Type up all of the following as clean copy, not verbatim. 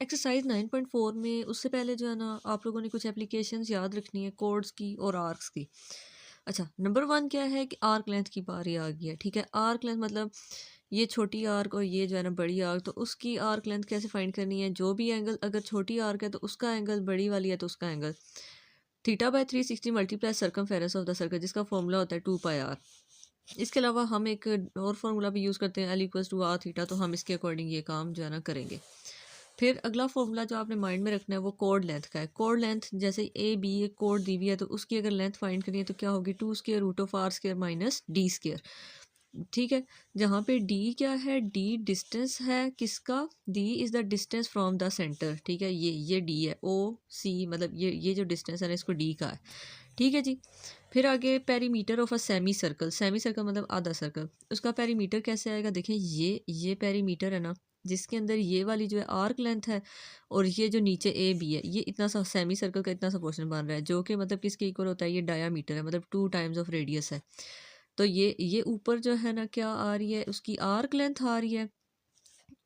Exercise 9.4 में उससे पहले जो है ना आप लोगों ने कुछ एप्लीकेशंस याद रखनी है कोड्स की और आर्क्स की। अच्छा, नंबर वन क्या है कि आर्क लेंथ की बारी आ गई है। ठीक है, आर्क लेंथ मतलब ये छोटी आर्क और ये जो है ना बड़ी आर्क, तो उसकी आर्क लेंथ कैसे फाइंड करनी है। जो भी एंगल, अगर छोटी आर्क है तो उसका एंगल, बड़ी वाली है तो उसका angle theta by 360 multiply circumference of the circle, जिसका फॉर्मूला होता है 2 पाई आर। इसके अलावा हम एक और फार्मूला भी यूज़ करते हैं L equals to r theta, तो हम इसके अकॉर्डिंग ये काम जो है ना करेंगे। फिर अगला फॉर्मूला जो आपने माइंड में रखना है वो कोड लेंथ का है। कोड लेंथ जैसे ए बी एक कोड दी हुई है तो उसकी अगर लेंथ फाइंड करनी है तो क्या होगी, 2 square root of r square minus D square. ठीक है, जहाँ पे डी क्या है, डी डिस्टेंस है किसका, D is the distance from the centre. ठीक है, ये डी है, ओ सी मतलब ये जो डिस्टेंस है ना इसको डी का है। ठीक है जी। फिर आगे perimeter of a semi circle, semi circle मतलब आधा सर्कल, उसका पेरीमीटर कैसे आएगा। देखें ये पेरीमीटर है ना, जिसके अंदर ये वाली जो है आर्क लेंथ है और ये जो नीचे ए बी है, ये इतना सा सेमी सर्कल का इतना सा पोर्शन बन रहा है जो कि मतलब किसके इक्वल होता है, ये डायामीटर है, मतलब 2 टाइम्स ऑफ रेडियस है। तो ये ऊपर जो है ना क्या आ रही है, उसकी आर्क लेंथ आ रही है।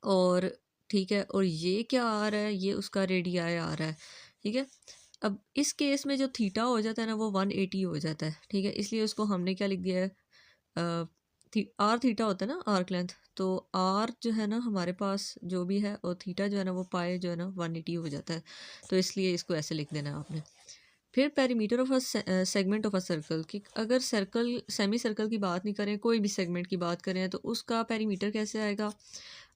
और ठीक है, और ये क्या आ रहा है, ये उसका रेडियाई आ रहा है। ठीक है, अब इस केस में जो थीटा हो जाता है ना वो 180 हो जाता है। ठीक है, इसलिए उसको हमने क्या लिख दिया है, आर थीटा होता है ना आर्क लेंथ, तो आर जो है ना हमारे पास जो भी है और थीटा जो है ना वो पाए जो है ना 180 हो जाता है। तो इसलिए इसको ऐसे लिख देना है आपने। फिर perimeter of a segment of a circle, कि अगर सर्कल सेमी सर्कल की बात नहीं करें, कोई भी सेगमेंट की बात करें तो उसका पेरीमीटर कैसे आएगा।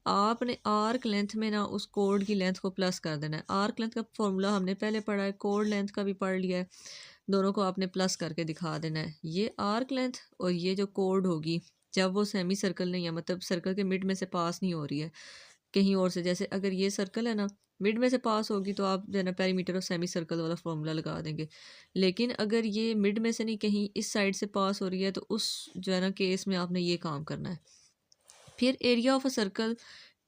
आपने आर्क लेंथ में ना उस कोड की लेंथ को प्लस कर देना है। आर्क लेंथ का फॉर्मूला हमने पहले पढ़ा है, कोड लेंथ का भी पढ़ लिया है, दोनों को आपने प्लस करके दिखा देना है। ये आर्क लेंथ और ये जो कोड होगी जब वो सेमी सर्कल नहीं है, मतलब सर्कल के मिड में से पास नहीं हो रही है कहीं और से, जैसे अगर ये सर्कल है ना मिड में से पास होगी तो आप जो है ना पेरीमीटर और सेमी सर्कल वाला फॉर्मूला लगा देंगे। लेकिन अगर ये मिड में से नहीं कहीं इस साइड से पास हो रही है तो उस जो है ना केस में आपने ये काम करना है। फिर एरिया ऑफ अ सर्कल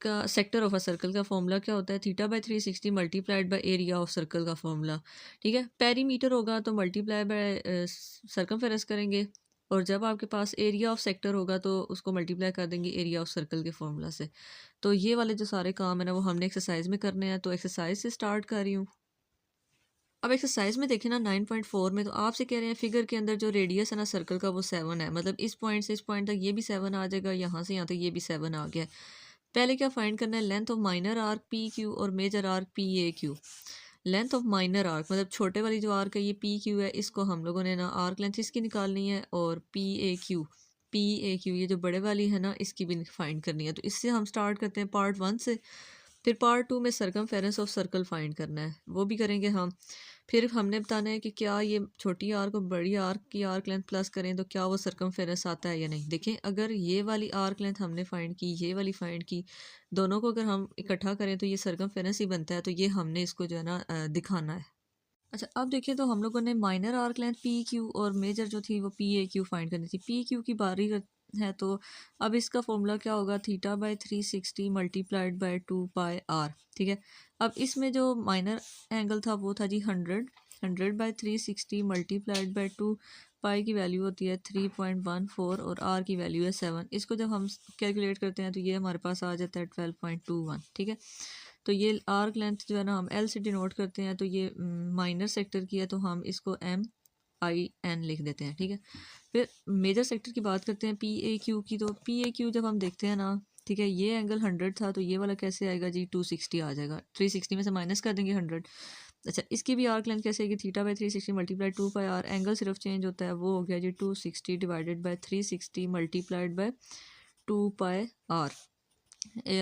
का, सेक्टर ऑफ अ सर्कल का फॉर्मूला क्या होता है, theta by 360 multiplied by area of circle का फॉर्मूला। ठीक है, पेरीमीटर होगा तो मल्टीप्लाई बाय सर्कमफेरेंस करेंगे, और जब आपके पास एरिया ऑफ सेक्टर होगा तो उसको मल्टीप्लाई कर देंगे एरिया ऑफ सर्कल के फॉर्मूला से। तो ये वाले जो सारे काम है ना वो हमने एक्सरसाइज में करने हैं, तो एक्सरसाइज से स्टार्ट कर रही हूँ। अब एक्सरसाइज में देखें ना 9.4 में, तो आपसे कह रहे हैं फिगर के अंदर जो रेडियस है ना सर्कल का वो 7 है, मतलब इस पॉइंट से इस पॉइंट तक ये भी 7 आ जाएगा, यहाँ से यहाँ तक ये भी 7 आ गया। पहले क्या फाइंड करना है, length of minor arc P Q और major arc P A Q. Length of minor arc मतलब छोटे वाली जो आर्क है ये पी क्यू है, इसको हम लोगों ने ना आर्क लेंथ इसकी निकालनी है, और पी ए क्यू ये जो बड़े वाली है ना इसकी भी फाइंड करनी है। तो इससे हम स्टार्ट करते हैं पार्ट 1 से। फिर पार्ट 2 में सरकमफेरेंस ऑफ सर्कल फाइंड करना है, वो भी करेंगे हम। फिर हमने बताना है कि क्या ये छोटी आर्क और बड़ी आर्क की आर्क लेंथ प्लस करें तो क्या वो सरकमफेरेंस आता है या नहीं। देखें, अगर ये वाली आर्क लेंथ हमने फाइंड की, ये वाली फाइंड की, दोनों को अगर हम इकट्ठा करें तो ये सरकमफेरेंस ही बनता है, तो ये हमने इसको जो है ना दिखाना है। अच्छा, अब देखिए तो हम लोगों ने minor arc length P Q और मेजर जो थी वो पी ए क्यू फाइंड करनी थी। पी क्यू की बारी है, तो अब इसका फॉर्मूला क्या होगा, theta by 360 multiplied by 2 pi r. ठीक है, अब इसमें जो माइनर एंगल था वो था जी 100 बाय 360 मल्टीप्लाइड बाय 2 पाई की वैल्यू होती है 3.14 और आर की वैल्यू है 7। इसको जब हम कैलकुलेट करते हैं तो ये हमारे पास आ जाता है 12.21। ठीक है, तो ये आर्क लेंथ जो है ना हम एल से डिनोट करते हैं, तो ये माइनर सेक्टर की है तो हम इसको MIN लिख देते हैं। ठीक है, फिर मेजर सेक्टर की बात करते हैं PAQ की, तो PAQ जब हम देखते हैं ना, ठीक है, ये एंगल 100 था तो ये वाला कैसे आएगा जी, 260 आ जाएगा, 360 में से माइनस कर देंगे 100। अच्छा, इसकी भी आर्क लेंथ कैसे आएगी, theta by 360 multiply 2 pi r, angle सिर्फ चेंज होता है, वो हो गया जी 260 divided by 360 multiplied by 2 pi r.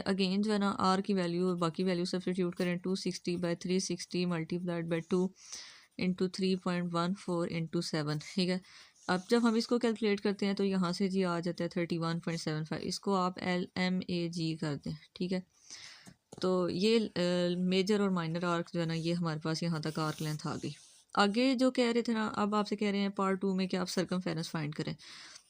Again जो है ना आर की वैल्यू और बाकी वैल्यू सब्सटीट्यूट करें, 260/360 मल्टीप्लाइड बाई 2 इंटू 3.14 इंटू 7। ठीक है, अब जब हम इसको कैलकुलेट करते हैं तो यहाँ से जी आ जाता है 31.75। इसको आप LMAG कर दें। ठीक है, तो ये मेजर और माइनर आर्क जो है ना ये हमारे पास यहाँ तक आर्क लेंथ आ गई। आगे जो कह रहे थे ना, अब आपसे कह रहे हैं पार्ट 2 में कि आप सरकमफेरेंस फाइंड करें।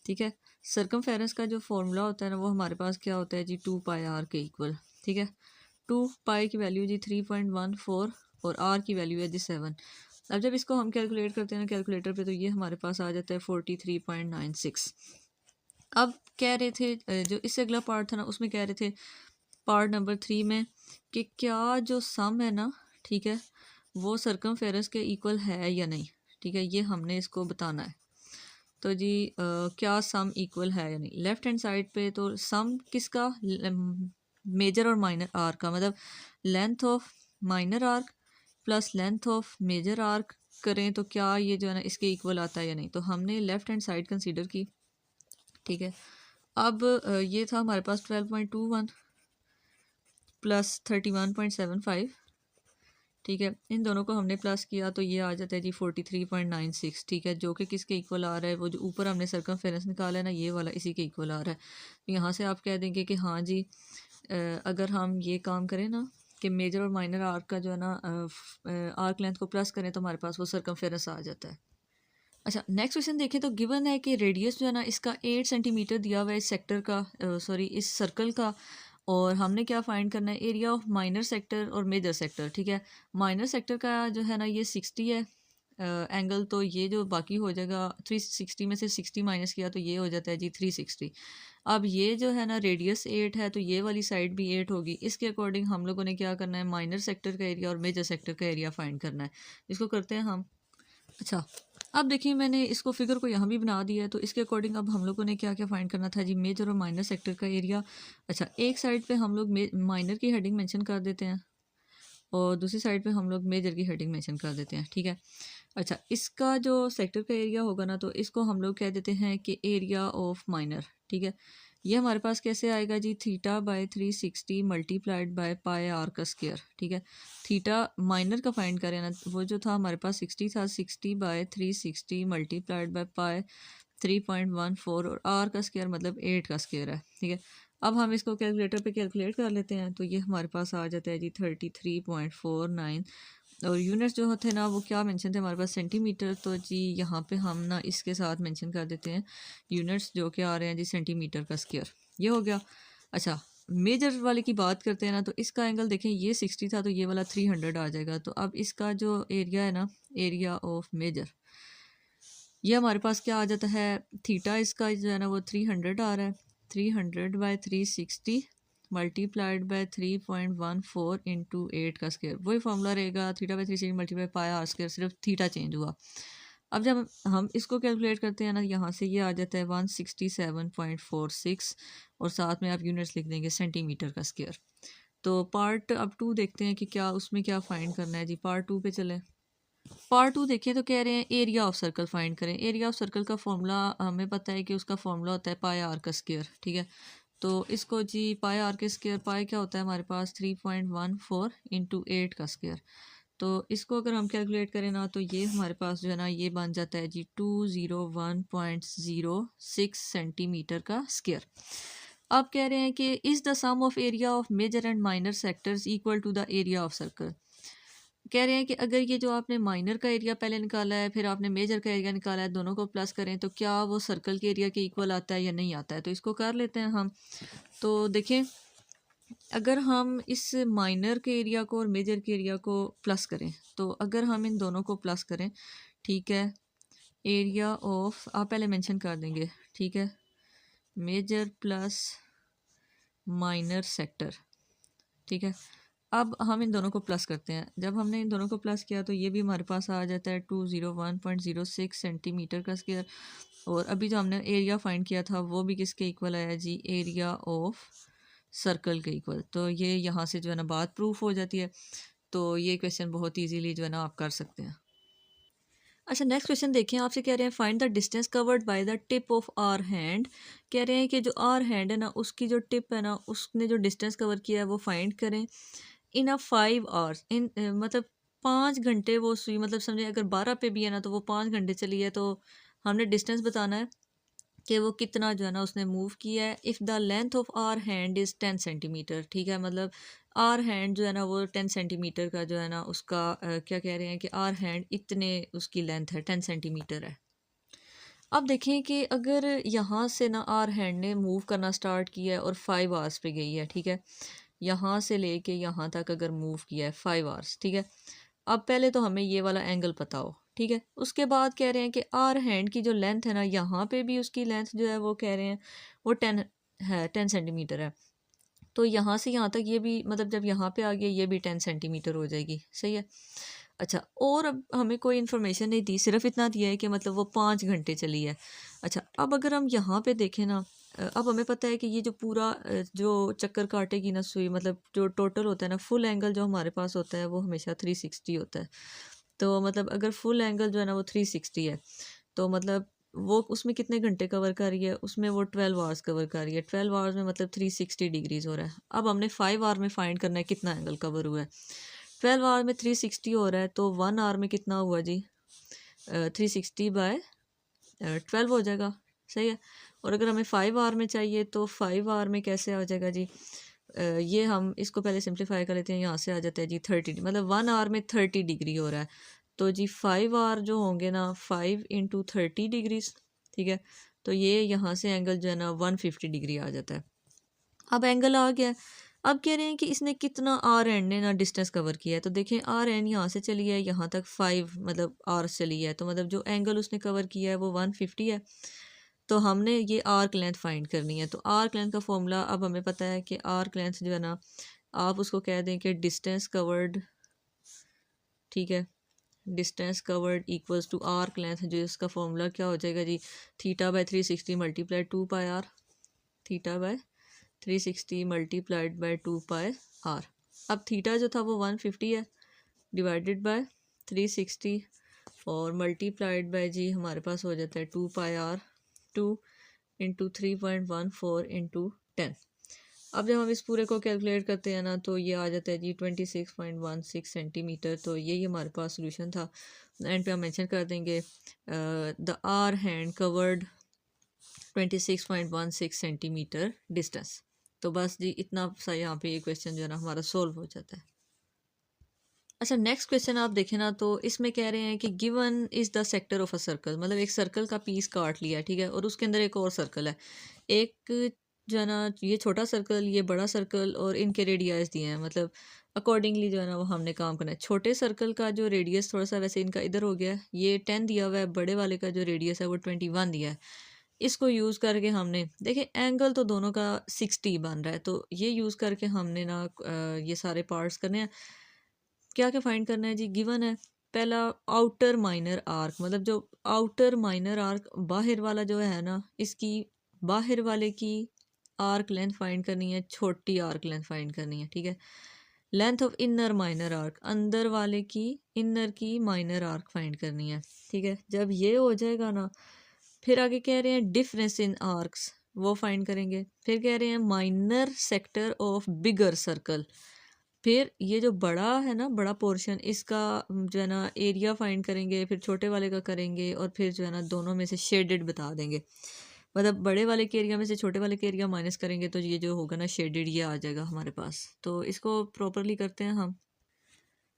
ठीक है, सरकमफेरेंस का जो फॉर्मूला होता है ना वो हमारे पास क्या होता है जी, 2 पाई आर के इक्वल। ठीक है, 2 पाई की वैल्यू जी 3.14 और आर की वैल्यू है जी 7। अब जब इसको हम कैलकुलेट करते हैं ना कैलकुलेटर पे तो ये हमारे पास आ जाता है 43.96। अब कह रहे थे जो इससे अगला पार्ट था ना उसमें कह रहे थे पार्ट नंबर 3 में कि क्या जो सम है ना, ठीक है, वो सर्कमफेरेंस के इक्वल है या नहीं, ठीक है, ये हमने इसको बताना है। तो जी क्या सम इक्वल है या नहीं, लेफ्ट हैंड साइड पे तो सम किसका, मेजर और माइनर आर्क का, मतलब length of minor arc plus length of major arc करें तो क्या ये जो है ना इसके इक्वल आता है या नहीं। तो हमने लेफ्ट हैंड साइड कंसीडर की, ठीक है। अब ये था हमारे पास 12.21 प्लस 31.75, ठीक है, इन दोनों को हमने प्लस किया तो ये आ जाता है जी 43.96, ठीक है, जो कि किसके इक्वल आ रहा है, वो जो ऊपर हमने सर्कमफेरेंस निकाला है ना ये वाला, इसी के इक्वल आ रहा है। तो यहाँ से आप कह देंगे कि हाँ जी अगर हम ये काम करें ना कि मेजर और माइनर आर्क का जो है ना आर्क लेंथ को प्लस करें तो हमारे पास वो सर्कमफेरेंस आ जाता है। अच्छा नेक्स्ट क्वेश्चन देखें तो गिवन है कि रेडियस जो है ना इसका 8 सेंटीमीटर दिया हुआ है इस सेक्टर का, सॉरी इस सर्कल का, और हमने क्या फाइंड करना है, एरिया ऑफ माइनर सेक्टर और मेजर सेक्टर, ठीक है। माइनर सेक्टर का जो है ना ये 60 है एंगल, तो ये जो बाकी हो जाएगा 360 में से 60 माइनस किया तो ये हो जाता है जी 360। अब ये जो है ना रेडियस 8 है तो ये वाली साइड भी 8 होगी, इसके अकॉर्डिंग हम लोगों ने क्या करना है, माइनर सेक्टर का एरिया और मेजर सेक्टर का एरिया फाइंड करना है। इसको करते हैं हम। अच्छा अब देखिए मैंने इसको फिगर को यहाँ भी बना दिया है, तो इसके अकॉर्डिंग अब हम लोगों ने क्या क्या फाइंड करना था जी, मेजर और माइनर सेक्टर का एरिया। अच्छा एक साइड पे हम लोग माइनर की हेडिंग मेंशन कर देते हैं और दूसरी साइड पे हम लोग मेजर की हेडिंग मेंशन कर देते हैं, ठीक है। अच्छा इसका जो सेक्टर का एरिया होगा ना तो इसको हम लोग कह देते हैं कि एरिया ऑफ माइनर, ठीक है। ये हमारे पास कैसे आएगा जी, theta by 360 multiplied by pi are का स्क्वायर, ठीक है। थीटा माइनर का फाइंड करें ना, वो जो था हमारे पास 60 था, 60 बाय 360 मल्टीप्लाइड बाय पाई 3.14 और आर का स्क्वायर मतलब 8 का स्क्वायर है, ठीक है। अब हम इसको कैलकुलेटर पे कैलकुलेट कर लेते हैं तो ये हमारे पास आ जाता है जी 33.49 और यूनिट्स जो होते हैं ना वो क्या मेंशन थे हमारे पास, सेंटीमीटर। तो जी यहाँ पे हम ना इसके साथ मेंशन कर देते हैं यूनिट्स जो कि आ रहे हैं जी सेंटीमीटर का स्क्वायर, ये हो गया। अच्छा मेजर वाले की बात करते हैं ना तो इसका एंगल देखें, ये 60 था तो ये वाला 300 आ जाएगा। तो अब इसका जो एरिया है ना, एरिया ऑफ मेजर, ये हमारे पास क्या आ जाता है, थीटा इसका जो है ना वो 300 आ रहा है, 300 बाय 360 मल्टीप्लाइड बाय 3.14 इंटू 8 का स्क्वायर, वही फॉर्मूला रहेगा, theta by 360 multiply pi are square, सिर्फ थीटा चेंज हुआ। अब जब हम इसको कैलकुलेट करते हैं ना, यहाँ से ये आ जाता है 167.46 और साथ में आप यूनिट्स लिख देंगे सेंटीमीटर का स्क्वायर। तो पार्ट अब 2 देखते हैं कि क्या उसमें क्या फाइंड करना है जी। पार्ट 2 पे चलें। पार्ट 2 देखिए तो कह रहे हैं एरिया ऑफ सर्कल फाइंड करें। एरिया ऑफ सर्कल का फॉर्मूला हमें पता है कि उसका फॉर्मूला होता है पाई आर का स्क्वायर, ठीक है। तो इसको जी पाई आर के स्क्वायर, पाई क्या होता है हमारे पास 3.14 इंटू 8 का स्क्वायर। तो इसको अगर हम कैलकुलेट करें ना तो ये हमारे पास जो है ना ये बन जाता है जी 201.06 सेंटीमीटर का स्क्वायर। अब कह रहे हैं कि is the sum of area of major and minor sectors equal to the area of circle. कह रहे हैं कि अगर ये जो आपने माइनर का एरिया पहले निकाला है फिर आपने मेजर का एरिया निकाला है, दोनों को प्लस करें तो क्या वो सर्कल के एरिया के इक्वल आता है या नहीं आता है। तो इसको कर लेते हैं हम। तो देखें अगर हम इस माइनर के एरिया को और मेजर के एरिया को प्लस करें तो अगर हम इन दोनों को प्लस करें, ठीक है, एरिया ऑफ आप पहले मेंशन कर देंगे, ठीक है, मेजर प्लस माइनर सेक्टर, ठीक है। अब हम इन दोनों को प्लस करते हैं, जब हमने इन दोनों को प्लस किया तो ये भी हमारे पास आ जाता है 201.06 सेंटीमीटर का स्क्वायर। और अभी जो हमने एरिया फाइंड किया था वो भी किसके इक्वल आया जी, एरिया ऑफ सर्कल के इक्वल। तो ये यहाँ से जो है ना बात प्रूफ हो जाती है। तो ये क्वेश्चन बहुत ईजीली जो है ना आप कर सकते हैं। अच्छा नेक्स्ट क्वेश्चन देखें, आपसे कह रहे हैं find the distance covered by the tip of hour hand. कह रहे हैं कि जो आर हैंड है ना उसकी जो टिप है ना उसने जो डिस्टेंस कवर किया है वो फाइंड करें इन अ 5 आवर्स, इन मतलब 5 घंटे वो सुई, मतलब समझे अगर 12 पे भी है ना तो वो 5 घंटे चली है, तो हमने डिस्टेंस बताना है कि वो कितना जो है ना उसने मूव किया है। If the length of hour hand is 10 centimetre, ठीक है, मतलब आर हैंड जो है ना वो 10 सेंटीमीटर का जो है ना उसका क्या कह रहे हैं कि आर हैंड इतने उसकी लेंथ है, 10 सेंटीमीटर है। अब देखें कि अगर यहाँ से ना आर हैंड ने मूव करना स्टार्ट किया है और 5 आवर्स पे गई है, ठीक है, यहाँ से लेके यहाँ तक अगर मूव किया है 5 आवर्स, ठीक है। अब पहले तो हमें ये वाला एंगल पता हो, ठीक है। उसके बाद कह रहे हैं कि आर हैंड की जो लेंथ है ना यहाँ पे भी उसकी लेंथ जो है वो कह रहे हैं वो 10 है, 10 सेंटीमीटर है। तो यहाँ से यहाँ तक ये भी मतलब जब यहाँ पे आ गया ये भी 10 सेंटीमीटर हो जाएगी, सही है। अच्छा, और अब हमें कोई इन्फॉर्मेशन नहीं दी, सिर्फ इतना दिया है कि मतलब वो 5 घंटे चली है। अच्छा, अब अगर हम यहाँ पे देखें ना, अब हमें पता है कि ये जो पूरा जो चक्कर काटेगी ना सुई, मतलब जो टोटल होता है ना, फुल एंगल जो हमारे पास होता है वो हमेशा 360 होता है। तो मतलब अगर फुल एंगल जो है ना वो 360 है, तो मतलब वो उसमें कितने घंटे कवर कर रही है, उसमें वो 12 आवर्स कवर कर रही है। 12 आवर्स में मतलब 360 डिग्रीज हो रहा है। अब हमने 5 आवर में फाइंड करना है कितना एंगल कवर हुआ है। 12 आवर में 360 हो रहा है, तो 1 आवर में कितना हुआ जी, 360 बाय 12 हो जाएगा, सही है। और अगर हमें 5 आवर में चाहिए तो 5 आवर में कैसे आ जाएगा जी, ये हम इसको पहले सिंप्लीफाई कर लेते हैं, यहाँ से आ जाता है जी 30, मतलब 1 आवर में 30 डिग्री हो रहा है। तो जी 5 आवर जो होंगे ना, 5 इंटू 30 डिग्रीज, ठीक है। तो ये यहाँ से एंगल जो है ना 150 डिग्री आ जाता है। अब एंगल आ गया है। अब कह रहे हैं कि इसने कितना आर एन ने ना डिस्टेंस कवर किया है। तो देखें आर एन यहाँ से चली है यहाँ तक 5 मतलब आर चली है, तो मतलब जो एंगल उसने कवर किया है वो 150 है। तो हमने ये आर्क लेंथ फाइंड करनी है। तो आर्क लेंथ का फॉर्मूला अब हमें पता है कि आर्क लेंथ जो है ना, आप उसको कह दें कि डिस्टेंस कवर्ड, ठीक है, distance covered equals to arc length, जो इसका फॉर्मूला क्या हो जाएगा जी, theta by 360 multiply 2 pi r, theta by 360 multiplied by 2 pi r. अब थीटा जो था वो 150 है, डिवाइडेड बाय 360 और मल्टीप्लाइड बाय जी हमारे पास हो जाता है 2 पाई आर, 2 इंटू 3.14 इंटू 10। अब जब हम इस पूरे को कैलकुलेट करते हैं ना, तो ये आ जाता है जी 26.16 सेंटीमीटर। तो यही हमारे पास सोल्यूशन था। एंड पे हम मेंशन कर देंगे the hour hand covered 26.16 centimetre distance. तो बस जी इतना सा यहाँ पे ये क्वेश्चन जो है ना हमारा सोल्व हो जाता है। अच्छा, नेक्स्ट क्वेश्चन आप देखें ना, तो इसमें कह रहे हैं कि given is the sector of a circle, मतलब एक सर्कल का पीस काट लिया, ठीक है, और उसके अंदर एक और सर्कल है। एक जो है ना ये छोटा सर्कल, ये बड़ा सर्कल, और इनके रेडियस दिए हैं, मतलब अकॉर्डिंगली जो है ना वो हमने काम करना है। छोटे सर्कल का जो रेडियस थोड़ा सा वैसे इनका इधर हो गया है, ये 10 दिया हुआ है, बड़े वाले का जो रेडियस है वो 21 दिया है। इसको यूज़ करके हमने देखे एंगल तो दोनों का 60 बन रहा है, तो ये यूज़ करके हमने ना ये सारे पार्ट्स करने हैं। क्या क्या फाइंड करना है जी, गिवन है पहला आउटर माइनर आर्क, मतलब जो आउटर माइनर आर्क बाहर वाला जो है ना, इसकी बाहर वाले की आर्क लेंथ फाइंड करनी है, छोटी आर्क लेंथ फाइंड करनी है, ठीक है। Length of inner minor arc, अंदर वाले की इनर की माइनर आर्क फाइंड करनी है, ठीक है। जब ये हो जाएगा ना, फिर आगे कह रहे हैं डिफरेंस इन आर्क्स, वो फाइंड करेंगे। फिर कह रहे हैं minor sector of bigger circle, फिर ये जो बड़ा है ना, बड़ा पोर्शन, इसका जो है ना एरिया फाइंड करेंगे, फिर छोटे वाले का करेंगे, और फिर जो है ना दोनों में से शेडेड बता देंगे, मतलब बड़े वाले के एरिया में से छोटे वाले के एरिया माइनस करेंगे, तो ये जो होगा ना शेडेड, ये आ जाएगा हमारे पास। तो इसको प्रॉपरली करते हैं हम।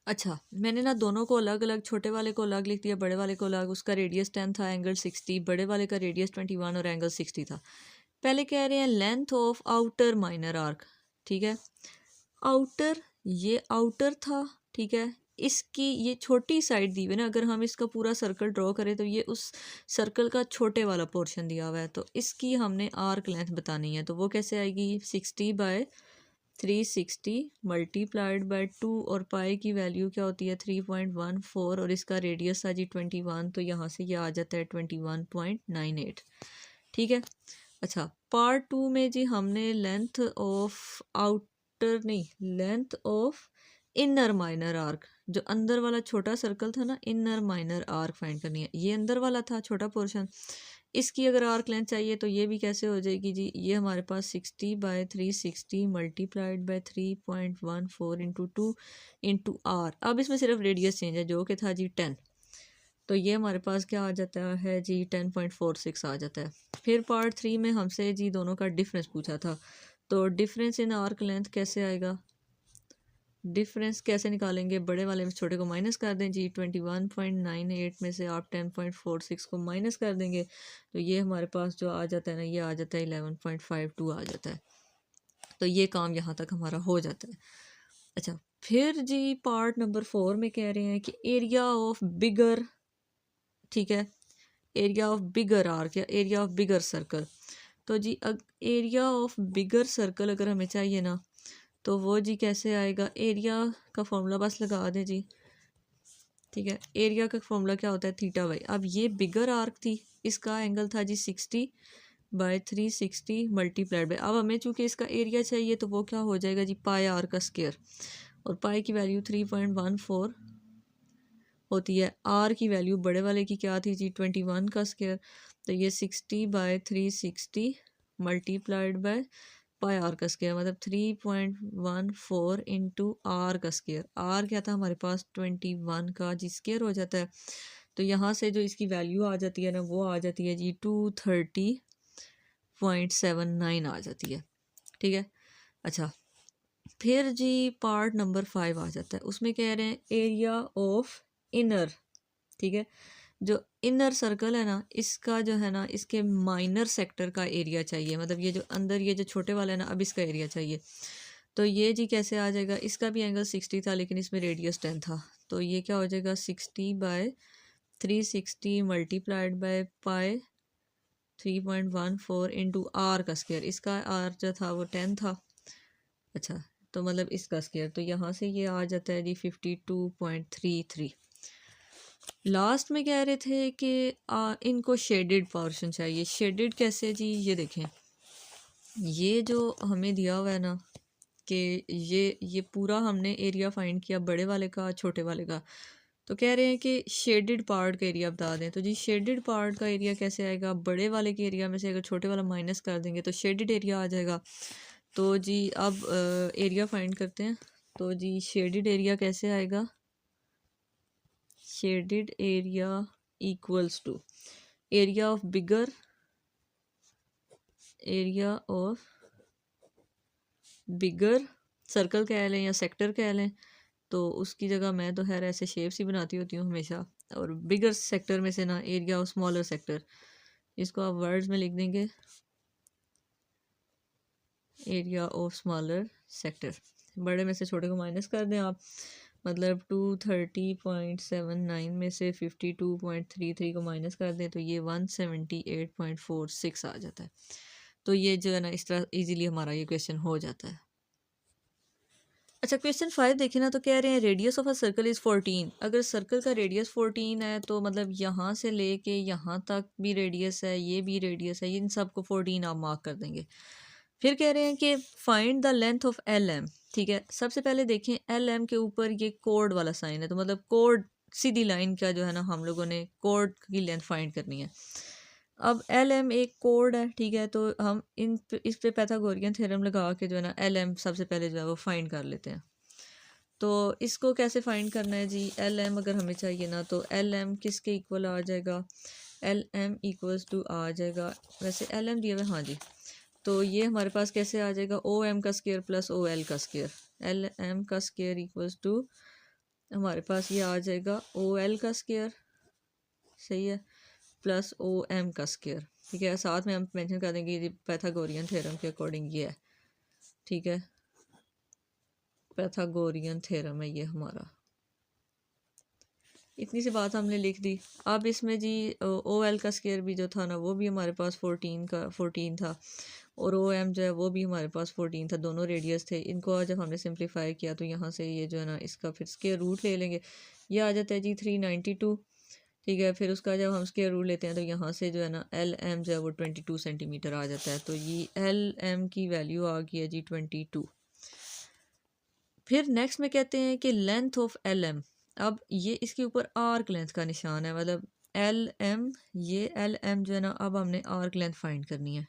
अच्छा, मैंने ना दोनों को अलग अलग, छोटे वाले को अलग लिख दिया, बड़े वाले को अलग। उसका रेडियस 10 था, एंगल 60, बड़े वाले का रेडियस 21 और एंगल 60 था। पहले कह रहे हैं length of outer minor arc, ठीक है। आउटर, ये आउटर था, ठीक है। इसकी ये छोटी साइड दी हुई है ना, अगर हम इसका पूरा सर्कल ड्रॉ करें तो ये उस सर्कल का छोटे वाला पोर्शन दिया हुआ है, तो इसकी हमने आर्क लेंथ बतानी है। तो वो कैसे आएगी, 60 बाय 360 मल्टीप्लाइड बाय 2, और पाई की वैल्यू क्या होती है 3.14, और इसका रेडियस था जी 21, तो यहाँ से ये आ जाता है 21.98, ठीक है। अच्छा, पार्ट 2 में जी हमने लेंथ ऑफ आउटर नहीं, length of inner minor arc, जो अंदर वाला छोटा सर्कल था ना, इनर माइनर आर्क फाइंड करनी है। ये अंदर वाला था छोटा पोर्शन, इसकी अगर आर्क लेंथ चाहिए तो ये भी कैसे हो जाएगी जी, ये हमारे पास 60 by 360 multiplied by 3.14 into 2 into r. अब इसमें सिर्फ रेडियस चेंज है, जो कि था जी 10, तो ये हमारे पास क्या आ जाता है जी 10.46 आ जाता है। फिर पार्ट 3 में हमसे जी दोनों का डिफरेंस पूछा था, तो डिफरेंस इन आर्क लेंथ कैसे आएगा, डिफरेंस कैसे निकालेंगे, बड़े वाले में छोटे को माइनस कर दें जी, 21.98 में से आप 10.46 को माइनस कर देंगे, तो ये हमारे पास जो आ जाता है ना, ये आ जाता है 11.52 आ जाता है। तो ये काम यहाँ तक हमारा हो जाता है। अच्छा, फिर जी पार्ट नंबर 4 में कह रहे हैं कि एरिया ऑफ बिगर, ठीक है, एरिया ऑफ बिगर आर्क या एरिया ऑफ बिगर सर्कल। तो जी एरिया ऑफ बिगर सर्कल अगर हमें चाहिए ना, तो वो जी कैसे आएगा, एरिया का फॉर्मूला बस लगा दें जी, ठीक है। एरिया का फॉर्मूला क्या होता है, थीटा बाई, अब ये बिगर आर्क थी, इसका एंगल था जी 60/360 मल्टीप्लाइड बाई, अब हमें चूंकि इसका एरिया चाहिए तो वो क्या हो जाएगा जी, पाई आर का स्क्वायर, और पाई की वैल्यू 3.14 होती है। आर की वैल्यू बड़े वाले की क्या थी जी, 21 का स्क्वायर, तो ये 60/360 मल्टीप्लाइड बाय पाई आर का स्क्वायर, मतलब 3.14 इंटू आर का स्क्वायर। आर क्या था हमारे पास 21 का जी, स्क्वायर हो जाता है। तो यहाँ से जो इसकी वैल्यू आ जाती है ना, वो आ जाती है जी 230.79 आ जाती है, ठीक है। अच्छा, फिर जी पार्ट नंबर 5 आ जाता है, उसमें कह रहे हैं एरिया ऑफ इनर, ठीक है। जो इनर सर्कल है ना, इसका जो है ना, इसके माइनर सेक्टर का एरिया चाहिए, मतलब ये जो अंदर ये जो छोटे वाला है ना, अब इसका एरिया चाहिए। तो ये जी कैसे आ जाएगा, इसका भी एंगल 60 था लेकिन इसमें रेडियस 10 था, तो ये क्या हो जाएगा 60/360 multiplied by pi 3.14 into r का स्क्वायर, इसका आर जो था वो 10 था। अच्छा, तो मतलब इसका स्क्वायर, तो यहाँ से ये आ जाता है जी 52.33। लास्ट में कह रहे थे कि इनको शेडेड पोर्शन चाहिए। शेडेड कैसे जी, ये देखें, ये जो हमें दिया हुआ है ना कि ये पूरा हमने एरिया फाइंड किया बड़े वाले का छोटे वाले का, तो कह रहे हैं कि शेडेड पार्ट का एरिया बता दें। तो जी शेडेड पार्ट का एरिया कैसे आएगा, बड़े वाले के एरिया में से अगर छोटे वाला माइनस कर देंगे तो शेडेड एरिया आ जाएगा। तो जी अब एरिया फाइंड करते हैं। तो जी शेडेड एरिया कैसे आएगा, shaded area equals to area of bigger, area of bigger circle कह लें या सेक्टर कह लें, तो उसकी जगह मैं तो खैर ऐसे शेप्स ही बनाती होती हूँ हमेशा, और बिगर सेक्टर में से ना एरिया ऑफ स्मॉलर सेक्टर, इसको आप वर्ड्स में लिख देंगे एरिया ऑफ स्मॉलर सेक्टर। बड़े में से छोटे को माइनस कर दें आप, मतलब 230.79 में से 52.33 को माइनस कर दें तो ये 178.46 आ जाता है। तो ये जो है ना, इस तरह इजीली हमारा ये क्वेश्चन हो जाता है। अच्छा, क्वेश्चन 5 देखें ना, तो कह रहे हैं radius of a circle is 14। अगर सर्कल का रेडियस 14 है तो मतलब यहाँ से लेके यहाँ तक भी रेडियस है, ये भी रेडियस है, इन सब को 14 आप मार्क कर देंगे। फिर कह रहे हैं कि find the length of L M, ठीक है। सबसे पहले देखें एल एम के ऊपर ये कोड वाला साइन है, तो मतलब कोड सीधी लाइन का जो है ना, हम लोगों ने कोड की लेंथ फाइंड करनी है। अब एल एम एक कोड है, ठीक है, तो हम इस पे पैथागोरियन थ्योरम लगा के जो है ना एल एम सबसे पहले जो है वो फाइंड कर लेते हैं। तो इसको कैसे फाइंड करना है जी, एल एम अगर हमें चाहिए ना, तो एल एम किसके इक्वल आ जाएगा, एल एम इक्वल्स टू आ जाएगा, वैसे एल एम दिया हुआ, हाँ जी, तो ये हमारे पास कैसे आ जाएगा, ओ एम का स्क्वायर प्लस ओ एल का स्क्वायर। एल एम का स्क्वायर इक्वल्स टू हमारे पास ये आ जाएगा ओ एल का स्क्वायर, सही है, प्लस ओ एम का स्क्वायर, ठीक है। साथ में हम मेंशन कर देंगे ये पैथागोरियन थ्योरम के अकॉर्डिंग ये है, ठीक है, पैथागोरियन थ्योरम है ये हमारा। इतनी सी बात हमने लिख दी। अब इसमें जी ओ एल का स्क्वायर भी जो था ना, वो भी हमारे पास 14 था, और ओ एम जो है वो भी हमारे पास 14 था, दोनों रेडियस थे। इनको जब हमने सिंप्लीफाई किया तो यहाँ से ये जो है ना, इसका फिर स्क्वायर रूट ले लेंगे, ये आ जाता है जी 392, ठीक है। फिर उसका जब हम स्क्वायर रूट लेते हैं तो यहाँ से जो है ना एल एम जो है वो 22 सेंटीमीटर आ जाता है, तो ये एल एम की वैल्यू आ गई है जी 22। फिर नेक्स्ट में कहते हैं कि लेंथ ऑफ एल एम, अब ये इसके ऊपर आर्क लेंथ का निशान है, मतलब एल एम, ये एल एम जो है ना, अब हमने आर्क लेंथ फाइंड करनी है।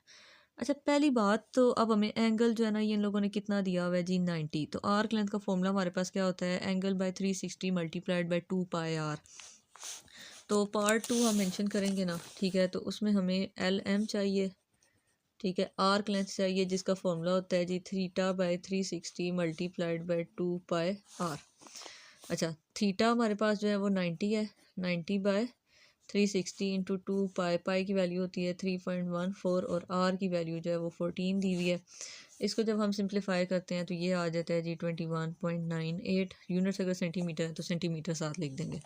अच्छा, पहली बात तो अब हमें एंगल जो है ना, ये इन लोगों ने कितना दिया हुआ है जी 90, तो आर्क लेंथ का फॉर्मूला हमारे पास क्या होता है, angle by 360 multiplied by 2 pi r. तो पार्ट 2 हम मेंशन करेंगे ना, ठीक है, तो उसमें हमें एल एम चाहिए, ठीक है, आर्क लेंथ चाहिए जिसका फॉर्मूला होता है जी theta by 360 multiplied by 2 pi r. अच्छा, थीटा हमारे पास जो है वो 90 है, 90/360 इंटू 2 पाई, पाई की वैल्यू होती है 3.14, और आर की वैल्यू जो है वो 14 दी हुई है। इसको जब हम सिंप्लीफाई करते हैं तो ये आ जाता है जी 21.98। यूनिट्स अगर सेंटीमीटर है तो सेंटीमीटर साथ लिख देंगे।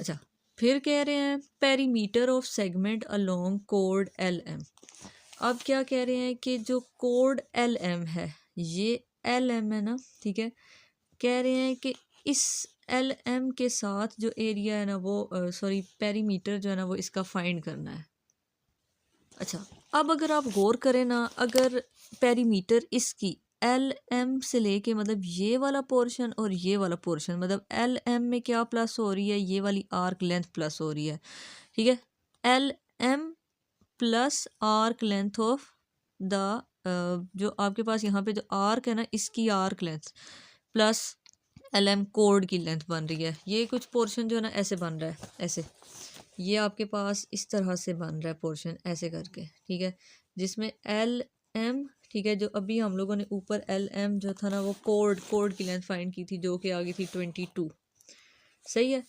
अच्छा, फिर कह रहे हैं पेरीमीटर ऑफ सेगमेंट अलोंग कोड एल एम। अब क्या कह रहे हैं कि जो कोड एल एम है, ये एल एम है ना, ठीक है, कह रहे हैं कि इस एल एम के साथ जो एरिया है ना वो सॉरी पेरीमीटर जो है ना वो इसका फाइंड करना है। अच्छा, अब अगर आप गौर करें ना, अगर पेरीमीटर इसकी एल एम से लेके मतलब ये वाला पोर्शन और ये वाला पोर्शन, मतलब एल एम में क्या प्लस हो रही है, ये वाली आर्क लेंथ प्लस हो रही है, ठीक है, L M plus arc length of the जो आपके पास यहाँ पे जो आर्क है ना इसकी arc length plus L M कोड की लेंथ बन रही है। ये कुछ पोर्शन जो है ना ऐसे बन रहा है, ऐसे ये आपके पास इस तरह से बन रहा है पोर्शन ऐसे करके, ठीक है, जिसमें एल एम, ठीक है, जो अभी हम लोगों ने ऊपर एल एम जो था ना वो कोड की लेंथ फाइंड की थी जो कि आ गई थी 22, सही है,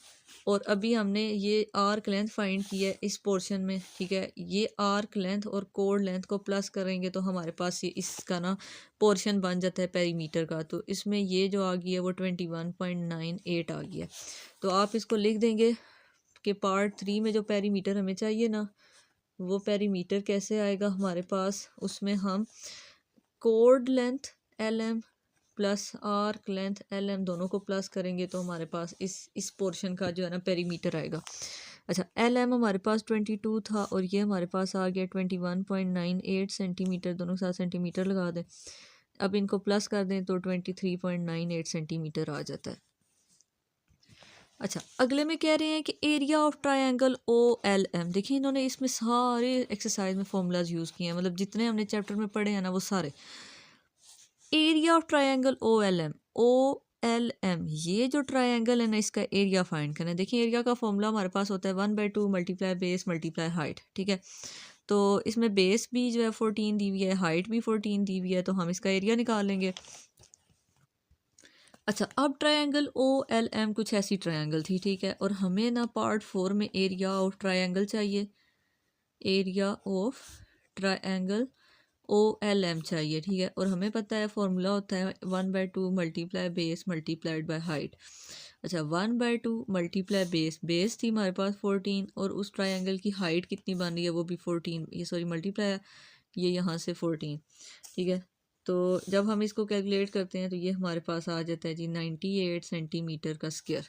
और अभी हमने ये आर्क लेंथ फाइंड की है इस पोर्शन में, ठीक है, ये आर्क लेंथ और कोड लेंथ को प्लस करेंगे तो हमारे पास ये इसका ना पोर्शन बन जाता है पेरीमीटर का। तो इसमें ये जो आ गई है वो 21.98 आ गई है। तो आप इसको लिख देंगे कि पार्ट 3 में जो पेरीमीटर हमें चाहिए ना वो पेरीमीटर कैसे आएगा हमारे पास, उसमें हम कोड length L M plus arc length L M दोनों को प्लस करेंगे तो हमारे पास इस पोर्शन का जो है ना पेरीमीटर आएगा। अच्छा, एल एम हमारे पास 22 था और ये हमारे पास आ गया 21.98 सेंटीमीटर, दोनों के साथ सेंटीमीटर लगा दें, अब इनको प्लस कर दें तो 23.98 सेंटीमीटर आ जाता है। अच्छा, अगले में कह रहे हैं कि area of triangle O L M, देखिए इन्होंने इसमें सारे एक्सरसाइज में फॉर्मूलाज यूज़ किए हैं, मतलब जितने हमने चैप्टर में पढ़े हैं ना वो सारे। Area of triangle O L M, ये जो ट्रायंगल है ना इसका एरिया फाइंड करना है। देखिए एरिया का फॉर्मूला हमारे पास होता है 1/2 मल्टीप्लाई बेस मल्टीप्लाई हाइट, ठीक है, तो इसमें बेस भी जो है 14 दी हुई है, हाइट भी 14 दी हुई है, तो हम इसका एरिया निकाल लेंगे। अच्छा, अब ट्रायंगल ओ एल एम कुछ ऐसी ट्रायंगल थी, ठीक है, और हमें ना पार्ट 4 में एरिया ऑफ ट्रायंगल चाहिए, area of triangle O L M चाहिए, ठीक है, और हमें पता है फॉर्मूला होता है 1/2 multiply base multiplied by height. अच्छा, 1/2 मल्टीप्लाई बेस थी हमारे पास 14 और उस ट्रायंगल की हाइट कितनी बन रही है वो भी 14, ये सॉरी मल्टीप्लाई ये यहाँ से 14, ठीक है, तो जब हम इसको कैलकुलेट करते हैं तो ये हमारे पास आ जाता है जी 98 सेंटीमीटर का स्क्वायर।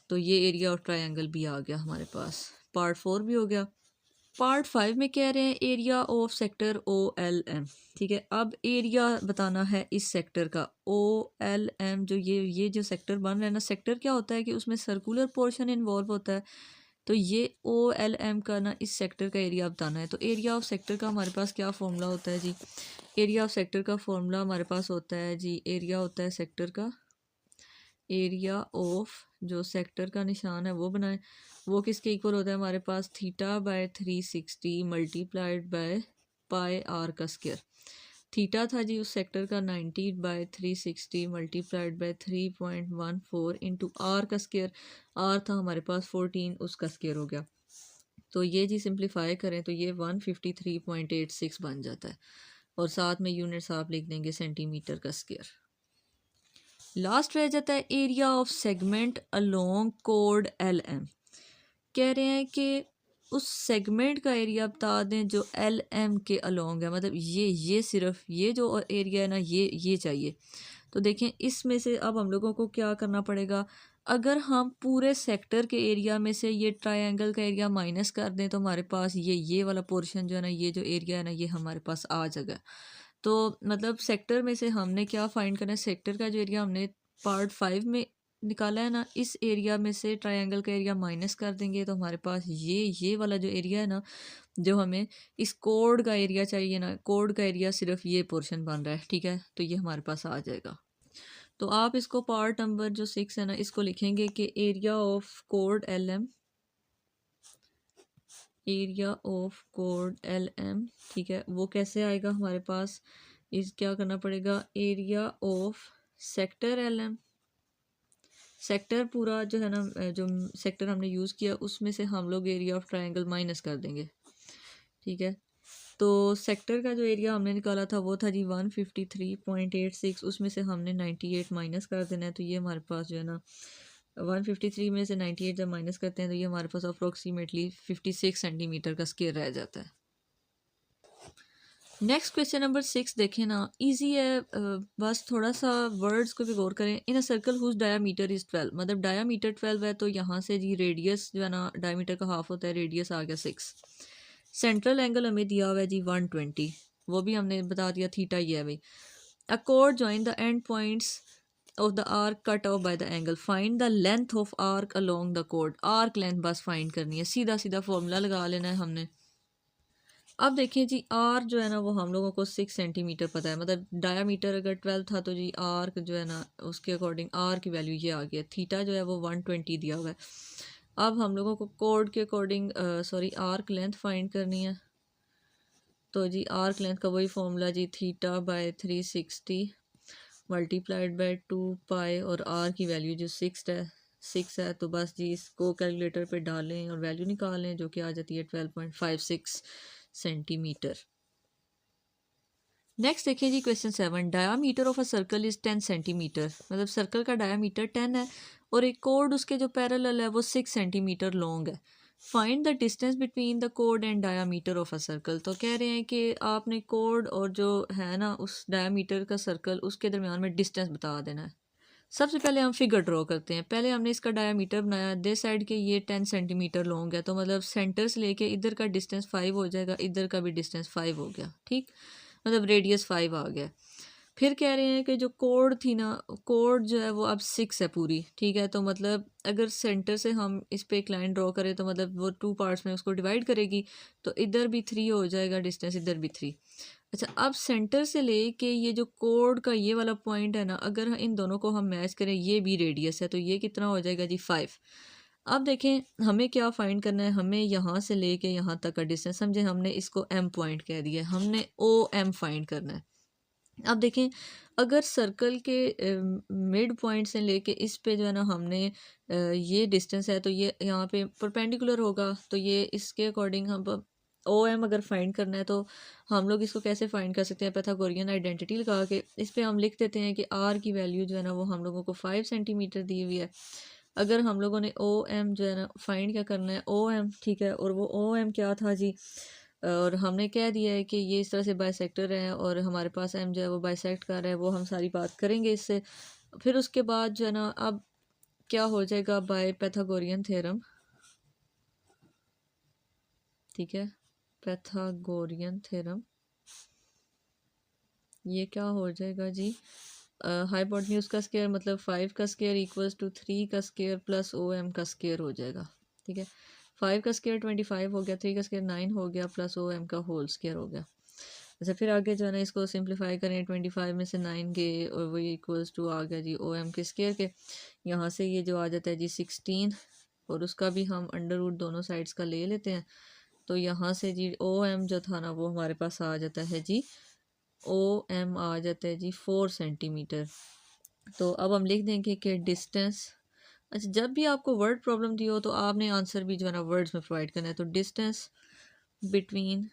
तो ये एरिया ऑफ ट्रायंगल भी आ गया हमारे पास, पार्ट 4 भी हो गया। पार्ट 5 में कह रहे हैं area of sector O L M, ठीक है, अब एरिया बताना है इस सेक्टर का ओ एल एम, जो ये जो सेक्टर बन रहा है ना, सेक्टर क्या होता है कि उसमें सर्कुलर पोर्शन इन्वॉल्व होता है, तो ये ओ एल एम का ना इस सेक्टर का एरिया बताना है। तो एरिया ऑफ सेक्टर का हमारे पास क्या फॉर्मूला होता है जी, एरिया ऑफ सेक्टर का फॉर्मूला हमारे पास होता है जी, एरिया होता है सेक्टर का, एरिया ऑफ जो सेक्टर का निशान है वो बनाए, वो किसके इक्वल होता है हमारे पास, θ/360 मल्टीप्लाइड बाय पाई आर का स्क्वायर। थीटा था जी उस सेक्टर का 90/360 मल्टीप्लाइड बाय 3.14 इंटू आर का स्क्वायर, आर था हमारे पास 14, उसका स्क्वायर हो गया। तो ये जी सिंप्लीफाई करें तो ये 153.86 बन जाता है, और साथ में यूनिट्स आप लिख देंगे सेंटीमीटर का स्क्वायर। लास्ट रह जाता है एरिया ऑफ सेगमेंट अलोंग कोड एल एम, कह रहे हैं कि उस सेगमेंट का एरिया बता दें जो एल एम के अलोंग है, मतलब ये सिर्फ ये जो एरिया है ना ये चाहिए। तो देखें इसमें से अब हम लोगों को क्या करना पड़ेगा, अगर हम पूरे सेक्टर के एरिया में से ये ट्रायंगल का एरिया माइनस कर दें तो हमारे पास ये वाला पोर्शन जो है ना, ये जो एरिया है ना ये हमारे पास आ जाएगा। तो मतलब सेक्टर में से हमने क्या फाइंड करना है, सेक्टर का जो एरिया हमने पार्ट 5 में निकाला है ना, इस एरिया में से ट्रायंगल का एरिया माइनस कर देंगे तो हमारे पास ये वाला जो एरिया है ना, जो हमें इस कोड का एरिया चाहिए ना, कोड का एरिया सिर्फ ये पोर्शन बन रहा है, ठीक है, तो ये हमारे पास आ जाएगा। तो आप इसको पार्ट नंबर जो 6 है ना इसको लिखेंगे कि एरिया ऑफ कोड एल एम, एरिया ऑफ कोड एल एम, ठीक है, वो कैसे आएगा हमारे पास, इस क्या करना पड़ेगा, area of sector L M, sector पूरा जो है ना, जो सेक्टर हमने यूज़ किया उसमें से हम लोग एरिया ऑफ ट्रायंगल माइनस कर देंगे, ठीक है, तो सेक्टर का जो एरिया हमने निकाला था वो था जी 153.86, उसमें से हमने 98 माइनस कर देना है, तो ये हमारे पास जो है ना 153 में से 98 जब माइनस करते हैं तो ये हमारे पास अप्रोक्सीमेटली 56 सेंटीमीटर का स्क्वायर रह जाता है। नेक्स्ट क्वेश्चन नंबर 6 देखें ना, इजी है, बस थोड़ा सा वर्ड्स को भी गौर करें। In a circle whose diameter is 12, मतलब डायामीटर 12 है तो यहाँ से जी रेडियस जो है ना डायामीटर का हाफ होता है, रेडियस आ गया 6। सेंट्रल एंगल हमें दिया हुआ है जी 120, वो भी हमने बता दिया थीटा ये है भाई। A code join the end points of the arc cut off by the angle, find the length of arc along the code. Arc length बस फाइंड करनी है, सीधा सीधा फॉर्मूला लगा लेना है हमने। अब देखिए जी आर जो है ना वो हम लोगों को 6 सेंटीमीटर पता है, मतलब डायामीटर अगर 12 था तो जी आर जो है ना उसके अकॉर्डिंग आर की वैल्यू ये आ गया। थीटा जो है वो 120 दिया हुआ है। अब हम लोगों को कोड के according sorry arc length find करनी है। तो जी आर्क लेंथ का वही फॉर्मूला जी, theta by 360 multiplied by 2 pi, और आर की वैल्यू जो 6 है तो बस जी इसको कैलकुलेटर पे डालें और वैल्यू निकालें जो कि आ जाती है 12.56 सेंटीमीटर। नेक्स्ट देखिए जी question 7, diameter of a circle is 10 centimetre, मतलब सर्कल का डायामीटर 10 है और एक कोड उसके जो पैरेलल है वो 6 सेंटीमीटर लॉन्ग है। Find the distance between the code and diameter of a circle. तो कह रहे हैं कि आपने कोड और जो है ना उस डायामीटर का सर्कल उसके दरमियान में डिस्टेंस बता देना है। सबसे पहले हम फिगर ड्रॉ करते हैं। पहले हमने इसका डायामीटर बनाया, दिस साइड के ये 10 सेंटीमीटर लॉन्ग है तो मतलब सेंटर से लेके इधर का डिस्टेंस 5 हो जाएगा, इधर का भी डिस्टेंस 5 हो गया, ठीक, मतलब रेडियस 5 आ गया। फिर कह रहे हैं कि जो कोड थी ना, कोड जो है वो अब 6 है पूरी, ठीक है, तो मतलब अगर सेंटर से हम इस पे एक लाइन ड्रॉ करें तो मतलब वो 2 पार्ट्स में उसको डिवाइड करेगी, तो इधर भी 3 हो जाएगा डिस्टेंस, इधर भी 3। अच्छा, अब सेंटर से लेके ये जो कोड का ये वाला पॉइंट है ना, अगर इन दोनों को हम मैच करें, ये भी रेडियस है तो ये कितना हो जाएगा जी 5। अब देखें हमें क्या फाइंड करना है, हमें यहाँ से लेके यहाँ तक का डिस्टेंस, समझे हमने इसको एम पॉइंट कह दिया है, हमने ओ एम फाइंड करना है। अब देखें अगर सर्कल के मिड पॉइंट से लेके इस पे जो है ना हमने ये डिस्टेंस है तो ये यहाँ पे परपेंडिकुलर होगा, तो ये इसके अकॉर्डिंग हम ओ एम अगर फाइंड करना है तो हम लोग इसको कैसे फाइंड कर सकते हैं, पैथागोरियन आइडेंटिटी लगा के इस पे हम लिख देते हैं कि आर की वैल्यू जो है ना वो हम लोगों को 5 सेंटीमीटर दी हुई है। अगर हम लोगों ने ओ एम जो है ना फाइंड क्या करना है, ओ एम, ठीक है, और वो ओ एम क्या था जी, और हमने कह दिया है कि ये इस तरह से बाइसेक्टर है और हमारे पास एम जो है वो बाइसेक्ट कर रहा है, वो हम सारी बात करेंगे इससे। फिर उसके बाद जो है ना अब क्या हो जाएगा, बाय पैथागोरियन थ्योरम, ठीक है, पैथागोरियन थ्योरम, ये क्या हो जाएगा जी, हाइपोटेन्यूज का स्क्वायर मतलब 5 का स्क्वायर इक्वल्स टू 3 का स्क्वायर प्लस ओ एम का स्क्वायर हो जाएगा, ठीक है। 5 का स्क्वायर 25 हो गया, 3 का स्क्वायर 9 हो गया, प्लस ओ एम का होल स्क्वायर हो गया। अच्छा, फिर आगे जो है ना इसको सिंप्लीफाई करें, 25 में से 9 गए और वही इक्वल्स टू आ गया जी ओ एम के स्क्वायर के। यहाँ से ये जो आ जाता है जी 16, और उसका भी हम अंडर रूट दोनों साइड्स का ले लेते हैं, तो यहाँ से जी ओ एम जो था ना वो हमारे पास आ जाता है जी, ओ एम आ जाता है जी 4 सेंटीमीटर। तो अब हम लिख देंगे कि डिस्टेंस, अच्छा जब भी आपको वर्ड प्रॉब्लम दी हो तो आपने आंसर भी जो है ना वर्ड्स में प्रोवाइड करना है, तो distance between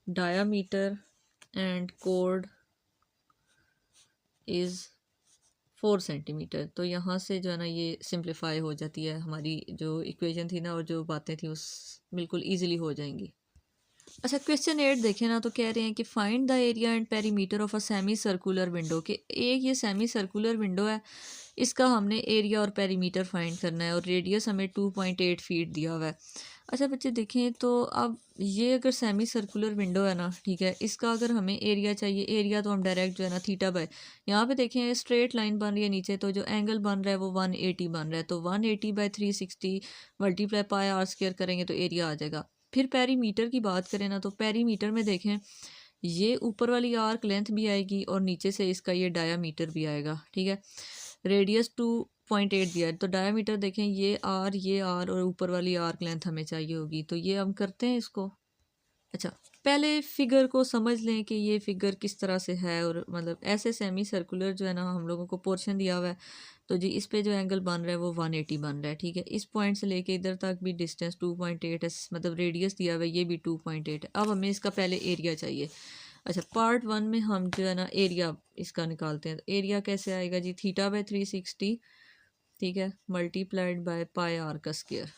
diameter and code is 4 centimetre. तो यहाँ से जो है ना ये सिंप्लीफाई हो जाती है, हमारी जो इक्वेशन थी ना और जो बातें थी उस बिल्कुल ईजिली हो जाएंगी। अच्छा, क्वेश्चन 8 देखें ना, तो कह रहे हैं कि find the area and perimeter of a semi circular window, के एक ये सेमी सर्कुलर विंडो है, इसका हमने एरिया और पेरीमीटर फाइंड करना है और रेडियस हमें 2.8 फीट दिया हुआ है। अच्छा बच्चे देखें, तो अब ये अगर सेमी सर्कुलर विंडो है ना, ठीक है, इसका अगर हमें एरिया चाहिए, एरिया तो हम डायरेक्ट जो है ना थीटा बाय, यहाँ पे देखें स्ट्रेट लाइन बन रही है नीचे, तो जो एंगल बन रहा है वो 180 बन रहा है, तो 180 by 360 multiply pi are square करेंगे तो एरिया आ जाएगा। फिर पेरीमीटर की बात करें ना, तो पेरीमीटर में देखें ये ऊपर वाली आर्क लेंथ भी आएगी और नीचे से इसका ये डायामीटर भी आएगा, ठीक है। रेडियस 2.8 दिया है, तो डायामीटर देखें ये आर और ऊपर वाली आर्क लेंथ हमें चाहिए होगी, तो ये हम करते हैं इसको। अच्छा, पहले फिगर को समझ लें कि ये फिगर किस तरह से है, और मतलब ऐसे सेमी सर्कुलर जो है ना हम लोगों को पोर्शन दिया हुआ है, तो जी इस पे जो एंगल बन रहा है वो 180 बन रहा है, ठीक है। इस पॉइंट से लेके इधर तक भी डिस्टेंस 2.8 है, मतलब रेडियस दिया हुआ है ये भी 2.8 है। अब हमें इसका पहले एरिया चाहिए। अच्छा, पार्ट 1 में हम जो है ना एरिया इसका निकालते हैं, तो एरिया कैसे आएगा जी, थीटा बाय 360, ठीक है, मल्टीप्लाइड बाय पाई आर का स्क्वायर।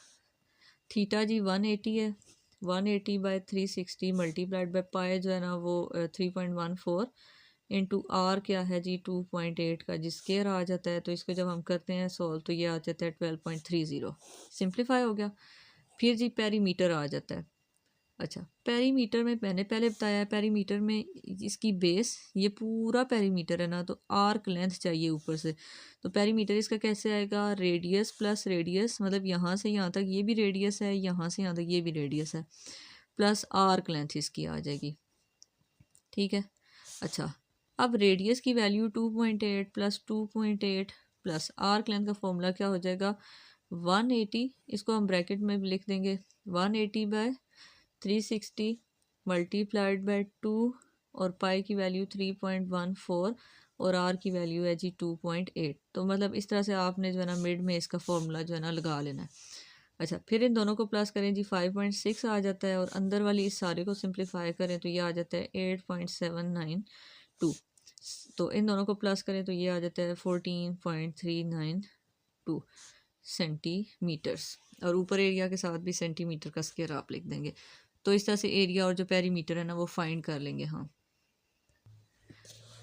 थीटा जी 180 है 180/360 मल्टीप्लाइड बाय पाई जो है ना वो 3.14 इंटू आर क्या है जी 2.8 का जी स्केयर आ जाता है। तो इसको जब हम करते हैं सॉल्व तो ये आ जाता है 12.30। सिंप्लीफाई हो गया। फिर जी पेरीमीटर आ जाता है। अच्छा, पेरीमीटर में मैंने पहले बताया, पेरीमीटर में इसकी बेस ये पूरा पेरीमीटर है ना, तो आर्क लेंथ चाहिए ऊपर से। तो पेरीमीटर इसका कैसे आएगा, रेडियस प्लस रेडियस, मतलब यहाँ से यहाँ तक ये भी रेडियस है, यहाँ से यहाँ तक ये भी रेडियस है, प्लस आर्क लेंथ इसकी आ जाएगी। ठीक है। अच्छा, अब रेडियस की value 2.8 plus 2.8 plus arc length का फॉर्मूला क्या हो जाएगा 180। इसको हम ब्रैकेट में लिख देंगे 180/360 मल्टीप्लाइड बाय 2 और पाई की वैल्यू 3.14 और आर की वैल्यू है जी 2.8। तो मतलब इस तरह से आपने जो है ना मिड में इसका फॉर्मूला जो है ना लगा लेना है। अच्छा, फिर इन दोनों को प्लस करें जी 5.6 आ जाता है, और अंदर वाली इस सारे को सिंप्लीफाई करें तो ये आ जाता है 8.792। तो इन दोनों को प्लस करें तो ये आ जाता है 14.392 सेंटीमीटर्स, और ऊपर एरिया के साथ भी सेंटीमीटर का स्क्वायर आप लिख देंगे। तो इस तरह से एरिया और जो पेरीमीटर है ना वो फाइंड कर लेंगे। हाँ,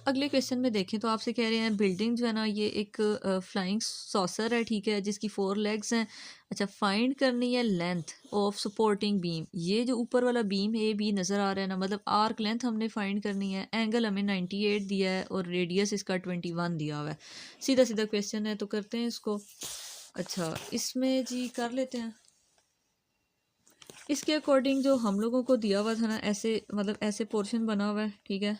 अगले क्वेश्चन में देखें तो आपसे कह रहे हैं बिल्डिंग जो है ना ये एक फ्लाइंग सॉसर है, ठीक है, जिसकी 4 लेग्स हैं। अच्छा, फाइंड करनी है लेंथ ऑफ सपोर्टिंग बीम। ये जो ऊपर वाला बीम ए बी नज़र आ रहा है ना, मतलब आर्क लेंथ हमने फाइंड करनी है। एंगल हमें 98 दिया है और रेडियस इसका 21 दिया हुआ है। सीधा सीधा क्वेश्चन है तो करते हैं इसको। अच्छा, इसमें जी कर लेते हैं। इसके अकॉर्डिंग जो हम लोगों को दिया हुआ था ना, ऐसे मतलब ऐसे पोर्शन बना हुआ है, ठीक है,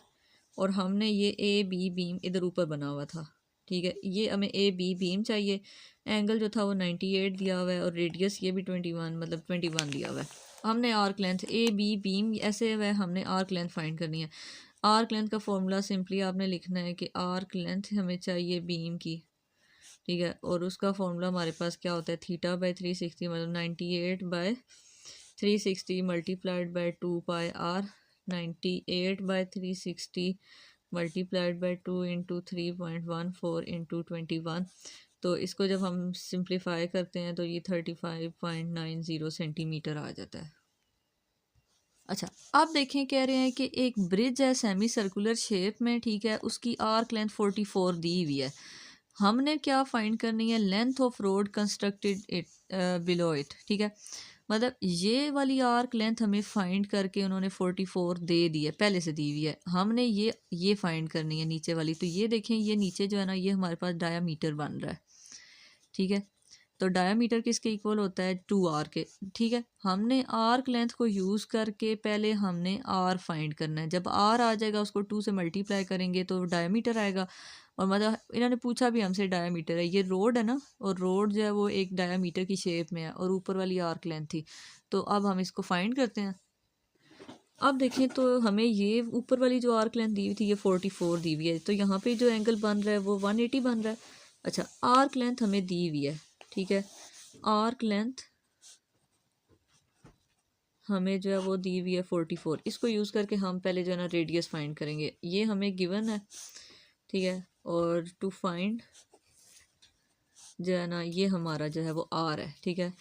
और हमने ये ए बी बीम इधर ऊपर बना हुआ था, ठीक है। ये हमें ए बी बीम चाहिए। एंगल जो था वो 98 दिया हुआ है और रेडियस ये भी 21 मतलब 21 दिया हुआ है। हमने आर्क लेंथ ए बी बीम ऐसे हुआ है, हमने आर्क लेंथ फाइंड करनी है। आर्क लेंथ का फॉर्मूला सिंपली आपने लिखना है कि आर्क लेंथ हमें चाहिए बीम की, ठीक है, और उसका फॉर्मूला हमारे पास क्या होता है θ/360 मतलब 98/360 multiplied by 2πr 98/360 multiplied by 2 into 3.14 into 21। तो इसको जब हम सिंप्लीफाई करते हैं तो ये 35.90 सेंटीमीटर आ जाता है। अच्छा, आप देखें कह रहे हैं कि एक ब्रिज है सेमी सर्कुलर शेप में, ठीक है, उसकी आर्क लेंथ 44 दी हुई है। हमने क्या फाइंड करनी है length of road constructed it below it, ठीक है, मतलब ये वाली आर्क लेंथ हमें फाइंड करके उन्होंने 44 दे दी है, पहले से दी हुई है। हमने ये फाइंड करनी है नीचे वाली। तो ये देखें, ये नीचे जो है ना ये हमारे पास डायामीटर बन रहा है, ठीक है। तो डायामीटर किसके इक्वल होता है 2r के, ठीक है। हमने आर्क लेंथ को यूज़ करके पहले हमने r फाइंड करना है। जब r आ जाएगा उसको 2 से मल्टीप्लाई करेंगे तो डायामीटर आएगा। और मतलब इन्होंने पूछा भी हमसे डायामीटर है, ये रोड है ना, और रोड जो है वो एक डायामीटर की शेप में है और ऊपर वाली आर्क लेंथ थी। तो अब हम इसको फाइंड करते हैं। अब देखें तो हमें ये ऊपर वाली जो आर्क लेंथ दी हुई थी ये 44 दी हुई है, तो यहाँ पे जो एंगल बन रहा है वो 180 बन रहा है। अच्छा, आर्क लेंथ हमें दी हुई है, ठीक है, आर्क लेंथ हमें जो है वो दी हुई है 44। इसको यूज़ करके हम पहले जो है ना रेडियस फाइंड करेंगे। ये हमें गिवन है, ठीक है, और टू फाइंड जो है ना ये हमारा जो है वो आर है, ठीक है,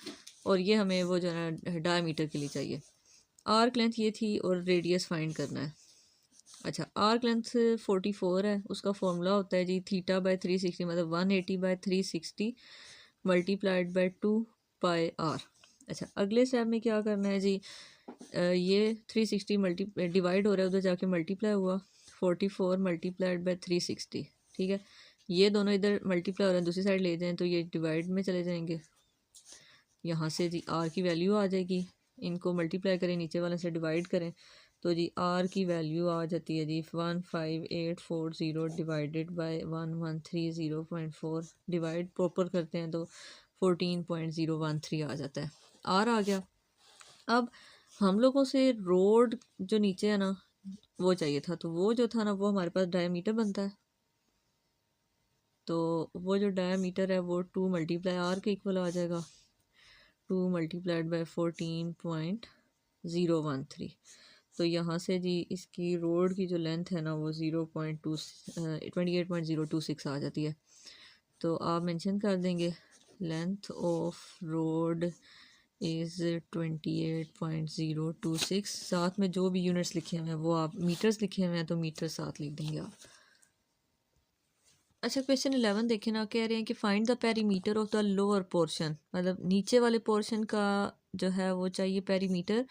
और ये हमें वो जो है ना डायमीटर के लिए चाहिए। आर्क लेंथ ये थी और रेडियस फाइंड करना है। अच्छा, आर्क लेंथ 44 है, उसका फॉर्मूला होता है जी θ/360 मतलब 180/360 मल्टीप्लाइड बाय 2πr। अच्छा, अगले स्टेप में क्या करना है जी, ये 360 मल्टी डिवाइड हो रहा है, उधर जाके मल्टीप्लाई हुआ 44 मल्टीप्लाइड बाय 360, ठीक है। ये दोनों इधर मल्टीप्लाई हो रहे हैं, दूसरी साइड ले जाएं तो ये डिवाइड में चले जाएंगे। यहाँ से जी आर की वैल्यू आ जाएगी, इनको मल्टीप्लाई करें, नीचे वाले से डिवाइड करें तो जी आर की वैल्यू आ जाती है जी 15840 डिवाइडेड बाय 1130.4, डिवाइड प्रॉपर करते हैं तो 14.013 आ जाता है। आर आ गया। अब हम लोगों से रोड जो नीचे है ना वो चाहिए था, तो वो जो था ना वो हमारे पास डायमीटर बनता है। तो वो जो डायमीटर है वो 2 मल्टीप्लाई आर के इक्वल आ जाएगा, 2 मल्टीप्लाइड बाय 14.013। तो यहाँ से जी इसकी रोड की जो लेंथ है ना वो 28.026 आ जाती है। तो आप मेंशन कर देंगे लेंथ ऑफ रोड इज़ 28.026। साथ में जो भी यूनिट्स लिखे हुए हैं वो आप मीटर्स लिखे हुए हैं तो मीटर साथ लिख देंगे आप। अच्छा, क्वेश्चन 11 देखें ना, कह रहे हैं कि find the perimeter of the lower portion, मतलब नीचे वाले पोर्शन का जो है वो चाहिए पेरीमीटर,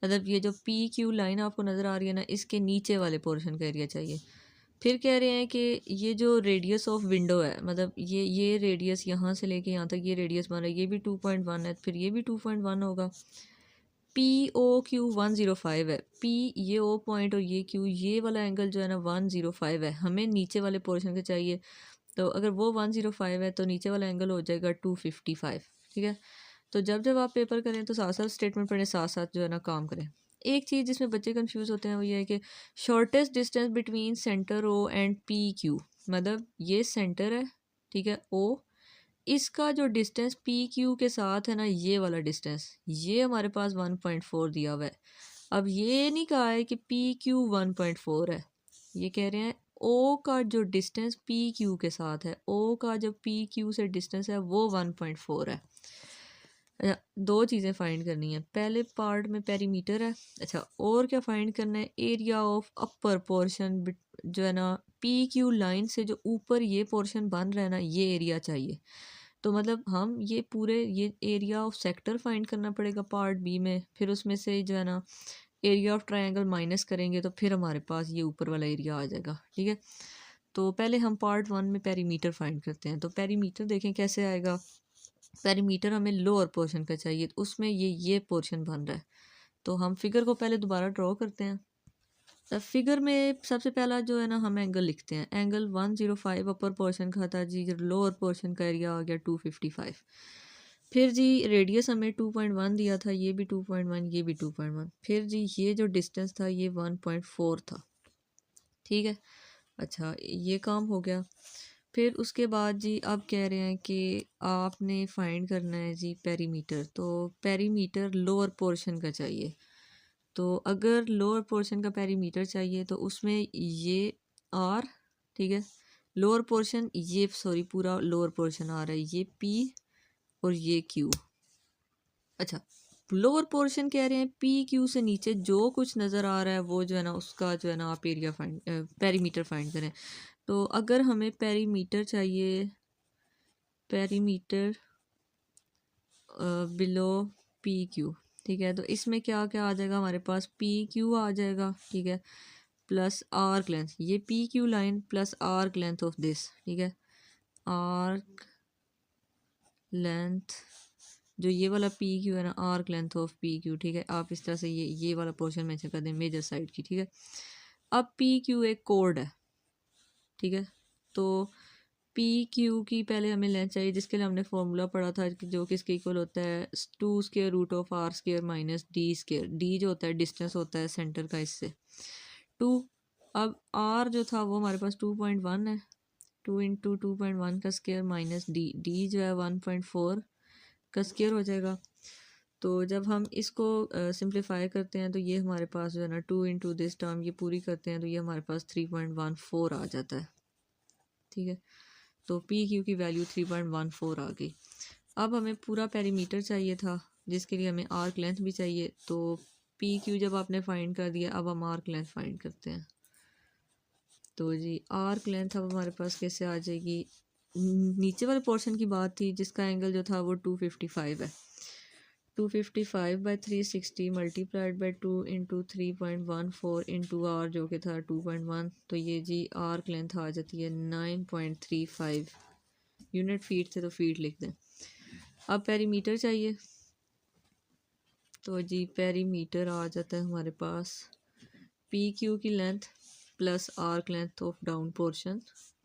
मतलब ये जो पी क्यू लाइन आपको नज़र आ रही है ना, इसके नीचे वाले पोर्शन का एरिया चाहिए। फिर कह रहे हैं कि ये जो रेडियस ऑफ विंडो है, मतलब ये रेडियस यहाँ से लेके यहाँ तक ये रेडियस बन रहा है, ये भी 2.1 है, फिर ये भी 2.1 होगा। पी ओ क्यू 105 है, पी ये ओ पॉइंट और ये क्यू, ये वाला एंगल जो है ना 105 है, हमें नीचे वाले पोर्शन का चाहिए। तो अगर वो 105 है तो नीचे वाला एंगल हो जाएगा 255। ठीक है, तो जब जब आप पेपर करें तो साथ साथ स्टेटमेंट पढ़ें, साथ साथ जो है ना काम करें। एक चीज़ जिसमें बच्चे कंफ्यूज होते हैं वो ये है कि shortest distance between centre O and P Q, मतलब ये सेंटर है, ठीक है, ओ, इसका जो डिस्टेंस पी क्यू के साथ है ना, ये वाला डिस्टेंस, ये हमारे पास 1.4 दिया हुआ है। अब ये नहीं कहा है कि पी क्यू 1.4 है, ये कह रहे हैं ओ का जो डिस्टेंस पी क्यू के साथ है, ओ का जो पी क्यू से डिस्टेंस है वो 1.4 है। अच्छा, दो चीज़ें फाइंड करनी है, पहले पार्ट में पेरीमीटर है। अच्छा, और क्या फाइंड करना है, एरिया ऑफ अपर पोर्शन, जो है ना पी क्यू लाइन से जो ऊपर ये पोर्शन बन रहा है ना, ये एरिया चाहिए। तो मतलब हम ये पूरे ये एरिया ऑफ सेक्टर फाइंड करना पड़ेगा पार्ट बी में, फिर उसमें से जो है ना एरिया ऑफ ट्रायंगल माइनस करेंगे तो फिर हमारे पास ये ऊपर वाला एरिया आ जाएगा। ठीक है, तो पहले हम पार्ट 1 में पेरीमीटर फाइंड करते हैं। तो पेरीमीटर देखें कैसे आएगा, पेरीमीटर हमें लोअर पोर्शन का चाहिए, तो उसमें ये पोर्शन बन रहा है। तो हम फिगर को पहले दोबारा ड्रॉ करते हैं। फिगर में सबसे पहला जो है ना हम एंगल लिखते हैं, एंगल 105 अपर पोर्शन का था जी, लोअर पोर्शन का एरिया आ गया 255। फिर जी रेडियस हमें 2.1 दिया था, ये भी 2.1, ये भी 2.1। फिर जी ये जो डिस्टेंस था ये 1.4 था। ठीक है, अच्छा ये काम हो गया। फिर उसके बाद जी अब कह रहे हैं कि आपने फाइंड करना है जी पेरीमीटर, तो पेरीमीटर लोअर पोर्शन का चाहिए। तो अगर लोअर पोर्शन का पेरीमीटर चाहिए तो उसमें ये आर, ठीक है, लोअर पोर्शन ये, सॉरी पूरा लोअर पोर्शन आ रहा है, ये पी और ये क्यू। अच्छा, लोअर पोर्शन कह रहे हैं पी क्यू से नीचे जो कुछ नज़र आ रहा है वो जो है ना उसका जो है ना आप एरिया फाइंड पेरीमीटर फाइंड करें। तो अगर हमें पेरीमीटर चाहिए, पेरीमीटर बिलो पी क्यू, ठीक है, तो इसमें क्या क्या आ जाएगा हमारे पास, पी क्यू आ जाएगा, ठीक है, प्लस आर्क लेंथ, ये P Q line plus arc length of this, ठीक है, आर्क लेंथ, जो ये वाला पी क्यू है ना, arc length of P Q, ठीक है, आप इस तरह से ये वाला पोर्शन मेंशन कर दें मेजर साइड की। ठीक है, अब पी क्यू एक कोड है, ठीक है, तो पी क्यू की पहले हमें लेंथ चाहिए, जिसके लिए हमने फॉर्मूला पढ़ा था कि जो कि इसके इक्वल होता है 2 square root of r square minus D square, D जो होता है डिस्टेंस होता है सेंटर का इससे 2। अब r जो था वो हमारे पास 2.1 है, 2 इंटू 2.1 का स्क्वायर माइनस डी, डी जो है 1.4 का स्क्वायर हो जाएगा। तो जब हम इसको सिंप्लीफाई करते हैं तो ये हमारे पास जो है ना 2 इंटू दिस टर्म ये पूरी करते हैं तो ये हमारे पास 3.14 आ जाता है। ठीक है, तो पी क्यू की वैल्यू 3.14 आ गई। अब हमें पूरा पेरीमीटर चाहिए था जिसके लिए हमें आर्क लेंथ भी चाहिए। तो पी क्यू जब आपने फाइंड कर दिया, अब हम आर्क लेंथ फाइंड करते हैं। तो जी आर्क लेंथ अब हमारे पास कैसे आ जाएगी, नीचे वाले पोर्शन की बात थी जिसका एंगल जो था वो 255 है, 255/360 multiplied by 2 into 3.14 into R जो कि था 2.1, तो ये जी आर्क लेंथ आ जाती है 9.35 यूनिट फीट थे तो फीट लिख दें। अब पेरीमीटर चाहिए, तो जी पेरीमीटर आ जाता है हमारे पास पी क्यू की length plus arc length of down portion,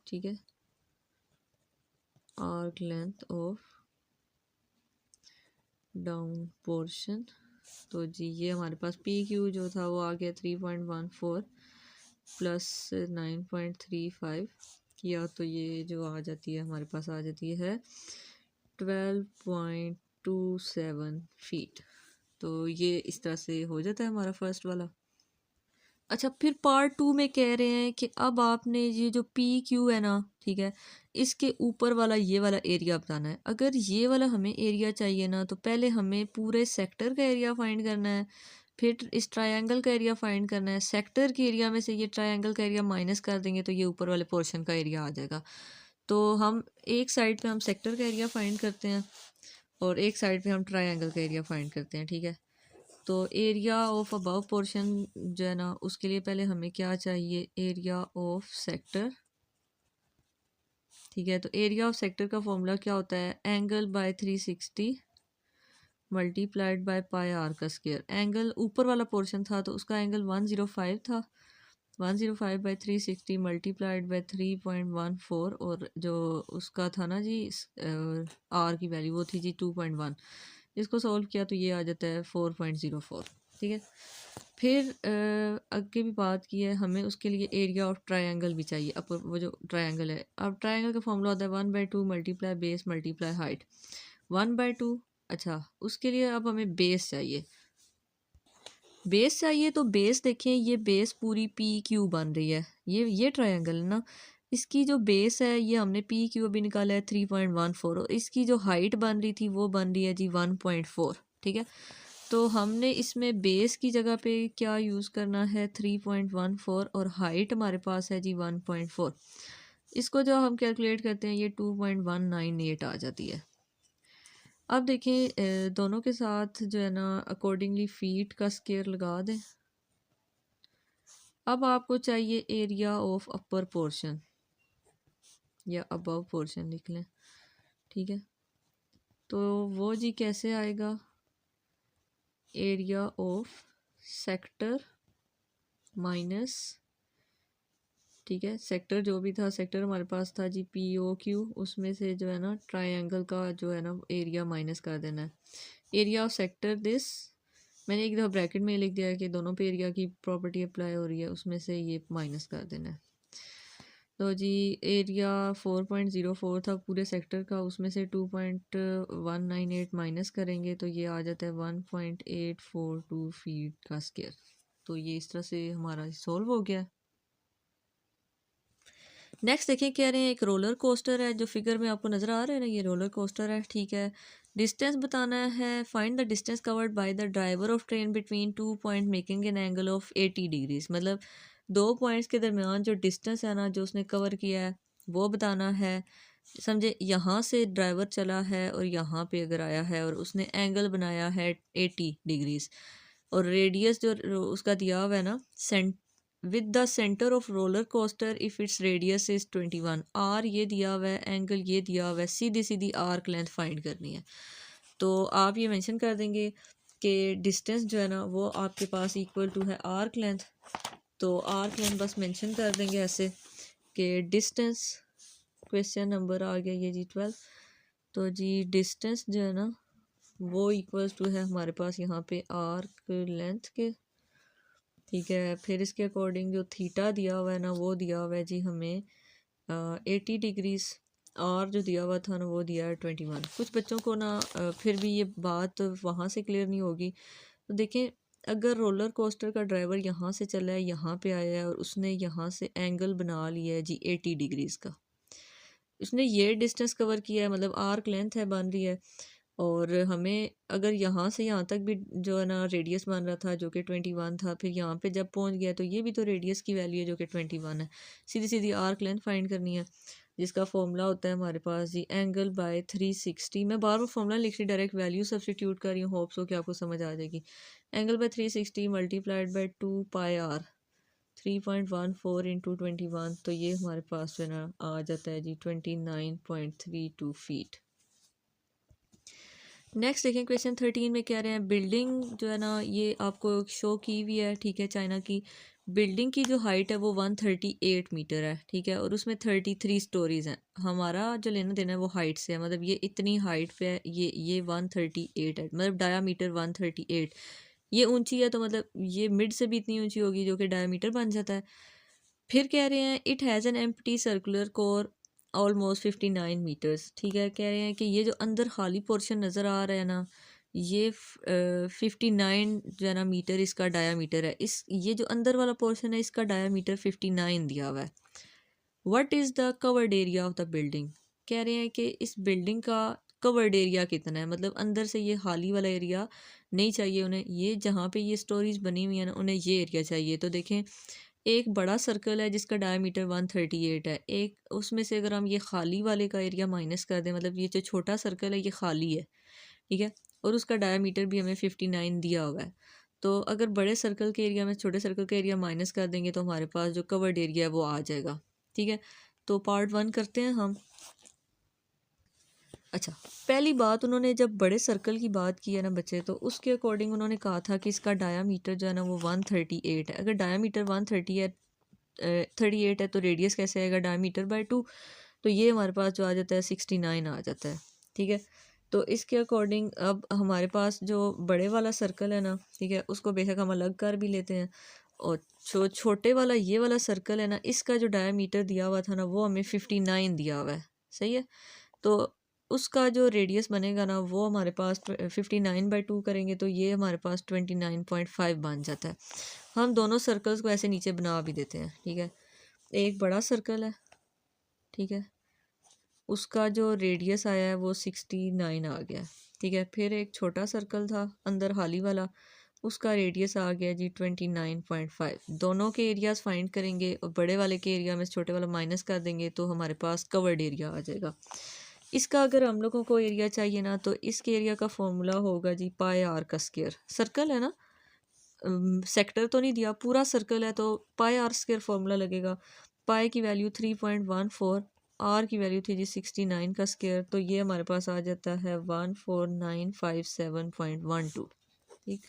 ठीक है, arc length of down portion. तो जी ये हमारे पास पी क्यू जो था वो आ गया 3.14 प्लस 9.35, या तो ये जो आ जाती है हमारे पास आ जाती है 12.27 फीट। तो ये इस तरह से हो जाता है हमारा फर्स्ट वाला। अच्छा, फिर पार्ट 2 में कह रहे हैं कि अब आपने ये जो पी क्यू है ना, ठीक है, इसके ऊपर वाला ये वाला एरिया बताना है। अगर ये वाला हमें एरिया चाहिए ना, तो पहले हमें पूरे सेक्टर का एरिया फाइंड करना है, फिर इस ट्रायंगल का एरिया फाइंड करना है। सेक्टर के एरिया में से ये ट्रायंगल का एरिया माइनस कर देंगे तो ये ऊपर वाले पोर्शन का एरिया आ जाएगा। तो हम एक साइड पे हम सेक्टर का एरिया फाइंड करते हैं और एक साइड पे हम ट्रायंगल का एरिया फाइंड करते हैं, ठीक है। तो एरिया ऑफ अबव पोर्शन जो है ना, उसके लिए पहले हमें क्या चाहिए, एरिया ऑफ सेक्टर, ठीक है। तो एरिया ऑफ सेक्टर का फॉर्मूला क्या होता है, angle by 360 multiplied by pi are का स्क्वायर। एंगल ऊपर वाला पोर्शन था तो उसका एंगल 105 था, 105 बाई 360 मल्टीप्लाइड बाय 3.14, और जो उसका था ना जी आर की वैल्यू वो थी जी 2.1। इसको सॉल्व किया तो ये आ जाता है 4.04, ठीक है। फिर आगे भी बात की है, हमें उसके लिए एरिया ऑफ ट्रायंगल भी चाहिए। अब वो जो ट्रायंगल है, अब ट्रायंगल का फॉर्मूला होता है 1/2 मल्टीप्लाई बेस मल्टीप्लाई हाइट, 1/2। अच्छा, उसके लिए अब हमें बेस चाहिए, बेस चाहिए। तो बेस देखें, ये बेस पूरी पी क्यू बन रही है, ये ट्रायंगल है ना, इसकी जो बेस है ये हमने पी क्यू अभी निकाला है 3.14, और इसकी जो हाइट बन रही थी वो बन रही है जी 1.4, ठीक है। तो हमने इसमें बेस की जगह पे क्या यूज़ करना है, 3.14, और हाइट हमारे पास है जी 1.4। इसको जो हम कैलकुलेट करते हैं ये 2.198 आ जाती है। अब देखें दोनों के साथ जो है ना अकॉर्डिंगली फीट का स्क्वायर लगा दें। अब आपको चाहिए एरिया ऑफ अपर पोर्शन या अबव पोर्शन लिख लें, ठीक है। तो वो जी कैसे आएगा, एरिया ऑफ सेक्टर माइनस, ठीक है, सेक्टर जो भी था, सेक्टर हमारे पास था जी पी ओ क्यू, उसमें से जो है ना ट्रायंगल का जो है ना एरिया माइनस कर देना है। एरिया ऑफ सेक्टर दिस, मैंने एक दफ़ा ब्रैकेट में लिख दिया है कि दोनों पे एरिया की प्रॉपर्टी अप्लाई हो रही है, उसमें से ये माइनस कर देना है। तो जी एरिया 4.04 था पूरे सेक्टर का, उसमें से 2.198 माइनस करेंगे तो ये आ जाता है 1.842 फीट का स्क्वायर। तो ये इस तरह से हमारा सॉल्व हो गया। नेक्स्ट देखें, कह रहे हैं एक रोलर कोस्टर है, जो फिगर में आपको नज़र आ रहा है ना, ये रोलर कोस्टर है, ठीक है। डिस्टेंस बताना है, find the distance covered by the driver of train between 2 point making an angle of 80 degrees. मतलब 2 पॉइंट्स के दरमियान जो डिस्टेंस है ना, जो उसने कवर किया है वो बताना है। समझे, यहाँ से ड्राइवर चला है और यहाँ पे अगर आया है और उसने एंगल बनाया है 80 डिग्रीज, और रेडियस जो उसका दिया हुआ है ना, with the centre of roller coaster if its radius is 21, R ये दिया हुआ है, एंगल ये दिया हुआ है, सीधी सीधी आर्क लेंथ फाइंड करनी है। तो आप ये मेंशन कर देंगे कि डिस्टेंस जो है ना वो आपके पास इक्वल टू है आर्क लेंथ। तो आर्क लेंथ बस मेंशन कर देंगे ऐसे कि डिस्टेंस, क्वेश्चन नंबर आ गया ये जी 12। तो जी डिस्टेंस जो है ना वो इक्वल टू है हमारे पास यहाँ पे आर्क लेंथ के, ठीक है। फिर इसके अकॉर्डिंग जो थीटा दिया हुआ है ना वो दिया हुआ है जी हमें 80 डिग्रीज, और जो दिया हुआ था ना वो दिया है 21। कुछ बच्चों को ना फिर भी ये बात वहाँ से क्लियर नहीं होगी। तो देखें, अगर रोलर कोस्टर का ड्राइवर यहाँ से चला है, यहाँ पे आया है और उसने यहाँ से एंगल बना लिया है जी 80 डिग्रीज़ का, उसने ये डिस्टेंस कवर किया है, मतलब आर्क लेंथ है बन रही है। और हमें अगर यहाँ से यहाँ तक भी जो है ना रेडियस बन रहा था जो कि 21 था, फिर यहाँ पे जब पहुँच गया तो ये भी तो रेडियस की वैल्यू है जो कि 21 है। सीधी सीधी आर्क लेंथ फाइंड करनी है, जिसका फॉर्मूला होता है हमारे पास जी एंगल बाय 360। मैं बार बार फॉर्मूला लिख रही, डायरेक्ट वैल्यू सब्सटीट्यूट कर रही हूँ, होप्स हो कि आपको समझ आ जाएगी। Angle by 360 multiplied by 2 pi R, 3.14 into 21, तो ये हमारे पास जो है ना आ जाता है जी 29.32 फीट। नेक्स्ट देखें, क्वेश्चन 13 में कह रहे हैं बिल्डिंग जो है ना ये आपको शो की हुई है, ठीक है, चाइना की। बिल्डिंग की जो हाइट है वो 138 मीटर है, ठीक है, और उसमें 33 स्टोरीज़ हैं। हमारा जो लेना देना है वो हाइट से है, मतलब ये इतनी हाइट पे है, ये 138 है, मतलब डायामीटर 138। ये ऊंची है तो मतलब ये मिड से भी इतनी ऊंची होगी जो कि डायामीटर बन जाता है। फिर कह रहे हैं it has an empty circular core almost 59 metres, ठीक है। कह रहे हैं कि ये जो अंदर खाली पोर्शन नज़र आ रहा है ना, ये 59 जो है ना मीटर इसका डायामीटर है। इस ये जो अंदर वाला पोर्शन है इसका डायामीटर 59 दिया हुआ है। What is the covered area of the building, कह रहे हैं कि इस बिल्डिंग का कवर्ड एरिया कितना है, मतलब अंदर से ये खाली वाला एरिया नहीं चाहिए उन्हें, ये जहाँ पे ये स्टोरीज बनी हुई है ना उन्हें ये एरिया चाहिए। तो देखें एक बड़ा सर्कल है जिसका डायमीटर 138 है, एक उसमें से अगर हम ये खाली वाले का एरिया माइनस कर दें, मतलब ये जो छोटा सर्कल है ये खाली है, ठीक है, और उसका डायमीटर भी हमें 59 दिया हुआ है। तो अगर बड़े सर्कल के एरिया में छोटे सर्कल का एरिया माइनस कर देंगे तो हमारे पास जो कवर्ड एरिया है वो आ जाएगा, ठीक है। तो पार्ट 1 करते हैं हम। अच्छा, पहली बात उन्होंने जब बड़े सर्कल की बात की है ना बच्चे, तो उसके अकॉर्डिंग उन्होंने कहा था कि इसका डायामीटर जो है ना वो 138 है। अगर डायामीटर 38 है तो रेडियस कैसे आएगा, डायमीटर बाय 2, तो ये हमारे पास जो आ जाता है 69 आ जाता है, ठीक है। तो इसके अकॉर्डिंग अब हमारे पास जो बड़े वाला सर्कल है ना, ठीक है, उसको बेशक हम अलग कर भी लेते हैं, और छोटे वाला ये वाला सर्कल है ना, इसका जो डायमीटर दिया हुआ था ना वो हमें 59 दिया हुआ है, सही है। तो उसका जो रेडियस बनेगा ना वो हमारे पास 59/2 करेंगे तो ये हमारे पास 29.5 बन जाता है। हम दोनों सर्कल्स को ऐसे नीचे बना भी देते हैं, ठीक है। एक बड़ा सर्कल है, ठीक है, उसका जो रेडियस आया है वो 69 आ गया, ठीक है। फिर एक छोटा सर्कल था अंदर हाली वाला, उसका रेडियस आ गया जी 29.5। दोनों के एरियाज फाइंड करेंगे और बड़े वाले के एरिया में छोटे वाला माइनस कर देंगे तो हमारे पास कवर्ड एरिया आ जाएगा। इसका अगर हम लोगों को एरिया चाहिए ना तो इसके एरिया का फॉर्मूला होगा जी पाई आर का स्क्वायर। सर्कल है ना, सेक्टर तो नहीं दिया, पूरा सर्कल है तो पाई आर स्क्वायर फॉर्मूला लगेगा। पाई की वैल्यू 3.14, आर की वैल्यू थी जी 69 का स्क्वायर, तो ये हमारे पास आ जाता है 14957.12, ठीक।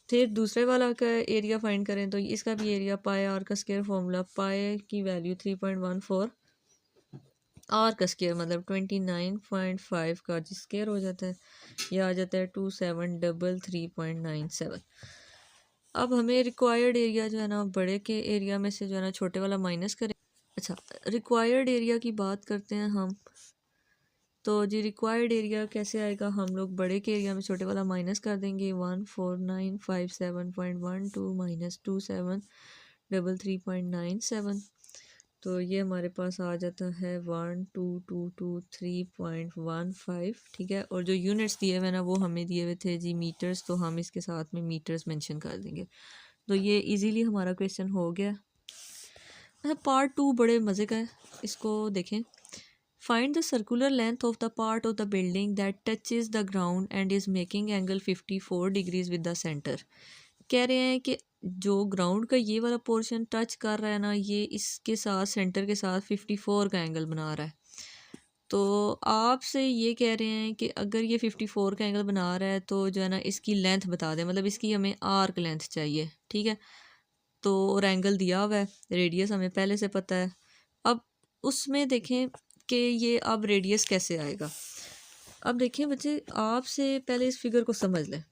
फिर दूसरे वाला का एरिया फाइंड करें तो इसका भी एरिया पाई आर का स्क्वायर फॉर्मूला, पाई की वैल्यू 3.14, आर का स्क्वायर मतलब 29.5 का जी स्क्वायर हो जाता है, यह आ जाता है 2733.97। अब हमें रिक्वायर्ड एरिया जो है ना बड़े के एरिया में से जो है ना छोटे वाला माइनस करें। अच्छा, रिक्वायर्ड एरिया की बात करते हैं हम, तो जी रिक्वायर्ड एरिया कैसे आएगा, हम लोग बड़े के एरिया में छोटे वाला माइनस कर देंगे। 14957.12 माइनस 2733.97, तो ये हमारे पास आ जाता है 12223.15, ठीक है। और जो यूनिट्स दिए हुए ना वो हमें दिए हुए थे जी मीटर्स, तो हम इसके साथ में मीटर्स मेंशन कर देंगे। तो ये इजीली हमारा क्वेश्चन हो गया। अच्छा, पार्ट 2 बड़े मज़े का है, इसको देखें। Find the circular length of the part of the building that touches the ground and is making angle 54 degrees with the centre. कह रहे हैं कि जो ग्राउंड का ये वाला पोर्शन टच कर रहा है ना, ये इसके साथ सेंटर के साथ 54 का एंगल बना रहा है। तो आपसे ये कह रहे हैं कि अगर ये 54 का एंगल बना रहा है तो जो है ना इसकी लेंथ बता दें, मतलब इसकी हमें आर्क लेंथ चाहिए, ठीक है। तो और एंगल दिया हुआ है, रेडियस हमें पहले से पता है। अब उसमें देखें कि ये अब रेडियस कैसे आएगा। अब देखें बच्चे, आपसे पहले इस फिगर को समझ लें।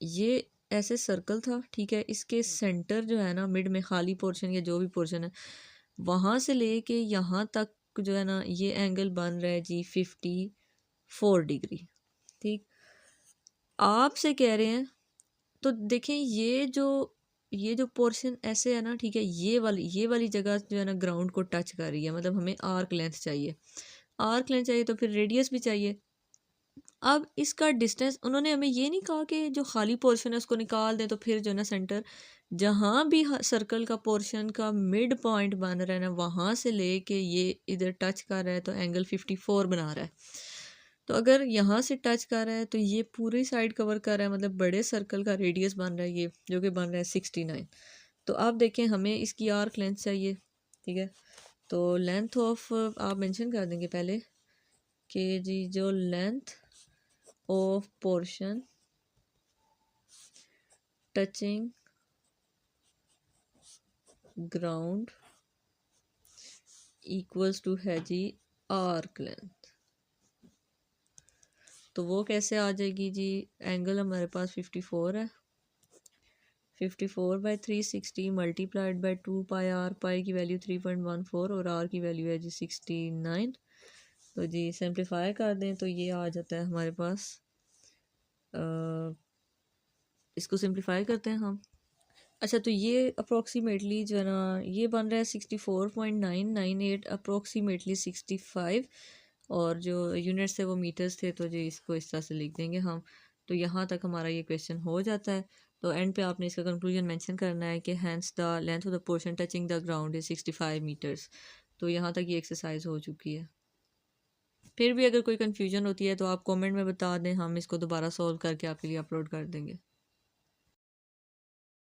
ये ऐसे सर्कल था, ठीक है, इसके सेंटर जो है ना मिड में खाली पोर्शन या जो भी पोर्शन है वहाँ से लेके यहाँ तक जो है ना ये एंगल बन रहा है जी 54 डिग्री, ठीक। आपसे कह रहे हैं तो देखें ये जो पोर्शन ऐसे है ना, ठीक है, ये वाली जगह जो है ना ग्राउंड को टच कर रही है, मतलब हमें आर्क लेंथ चाहिए। आर्क लेंथ चाहिए तो फिर रेडियस भी चाहिए। अब इसका डिस्टेंस उन्होंने हमें ये नहीं कहा कि जो खाली पोर्शन है उसको निकाल दें, तो फिर जो है ना सेंटर जहाँ भी सर्कल का पोर्शन का मिड पॉइंट बन रहा है ना वहाँ से लेके ये इधर टच कर रहा है तो एंगल 54 बना रहा है। तो अगर यहाँ से टच कर रहा है तो ये पूरी साइड कवर कर रहा है, मतलब बड़े सर्कल का रेडियस बन रहा है ये, जो कि बन रहा है 69। तो आप देखें हमें इसकी आर्क लेंथ चाहिए, ठीक है। तो लेंथ ऑफ आप मेंशन कर देंगे पहले कि जी जो length of portion touching ground equals to है जी आर्क लेंथ। तो वो कैसे आ जाएगी जी, एंगल हमारे पास 54 है, 54/360 मल्टीप्लाइड बाई 2 पाई आर, पाई की वैल्यू 3.14 और आर की वैल्यू है जी 69। तो जी सिंप्लीफाई कर दें तो ये आ जाता है हमारे पास इसको सिंप्लीफाई करते हैं हम। अच्छा, तो ये अप्रोक्सीमेटली जो है ना ये बन रहा है 64.998 अप्रोक्सीमेटली 65, और जो यूनिट्स थे वो मीटर्स थे, तो जो इसको इस तरह से लिख देंगे हम। तो यहाँ तक हमारा ये क्वेश्चन हो जाता है। तो एंड पे आपने इसका कंक्लूजन मेंशन करना है कि hence the length of the portion touching the ground is 65 metres. तो यहाँ तक ये एक्सरसाइज हो चुकी है। फिर भी अगर कोई कन्फ्यूजन होती है तो आप कमेंट में बता दें, हम इसको दोबारा सॉल्व करके आपके लिए अपलोड कर देंगे।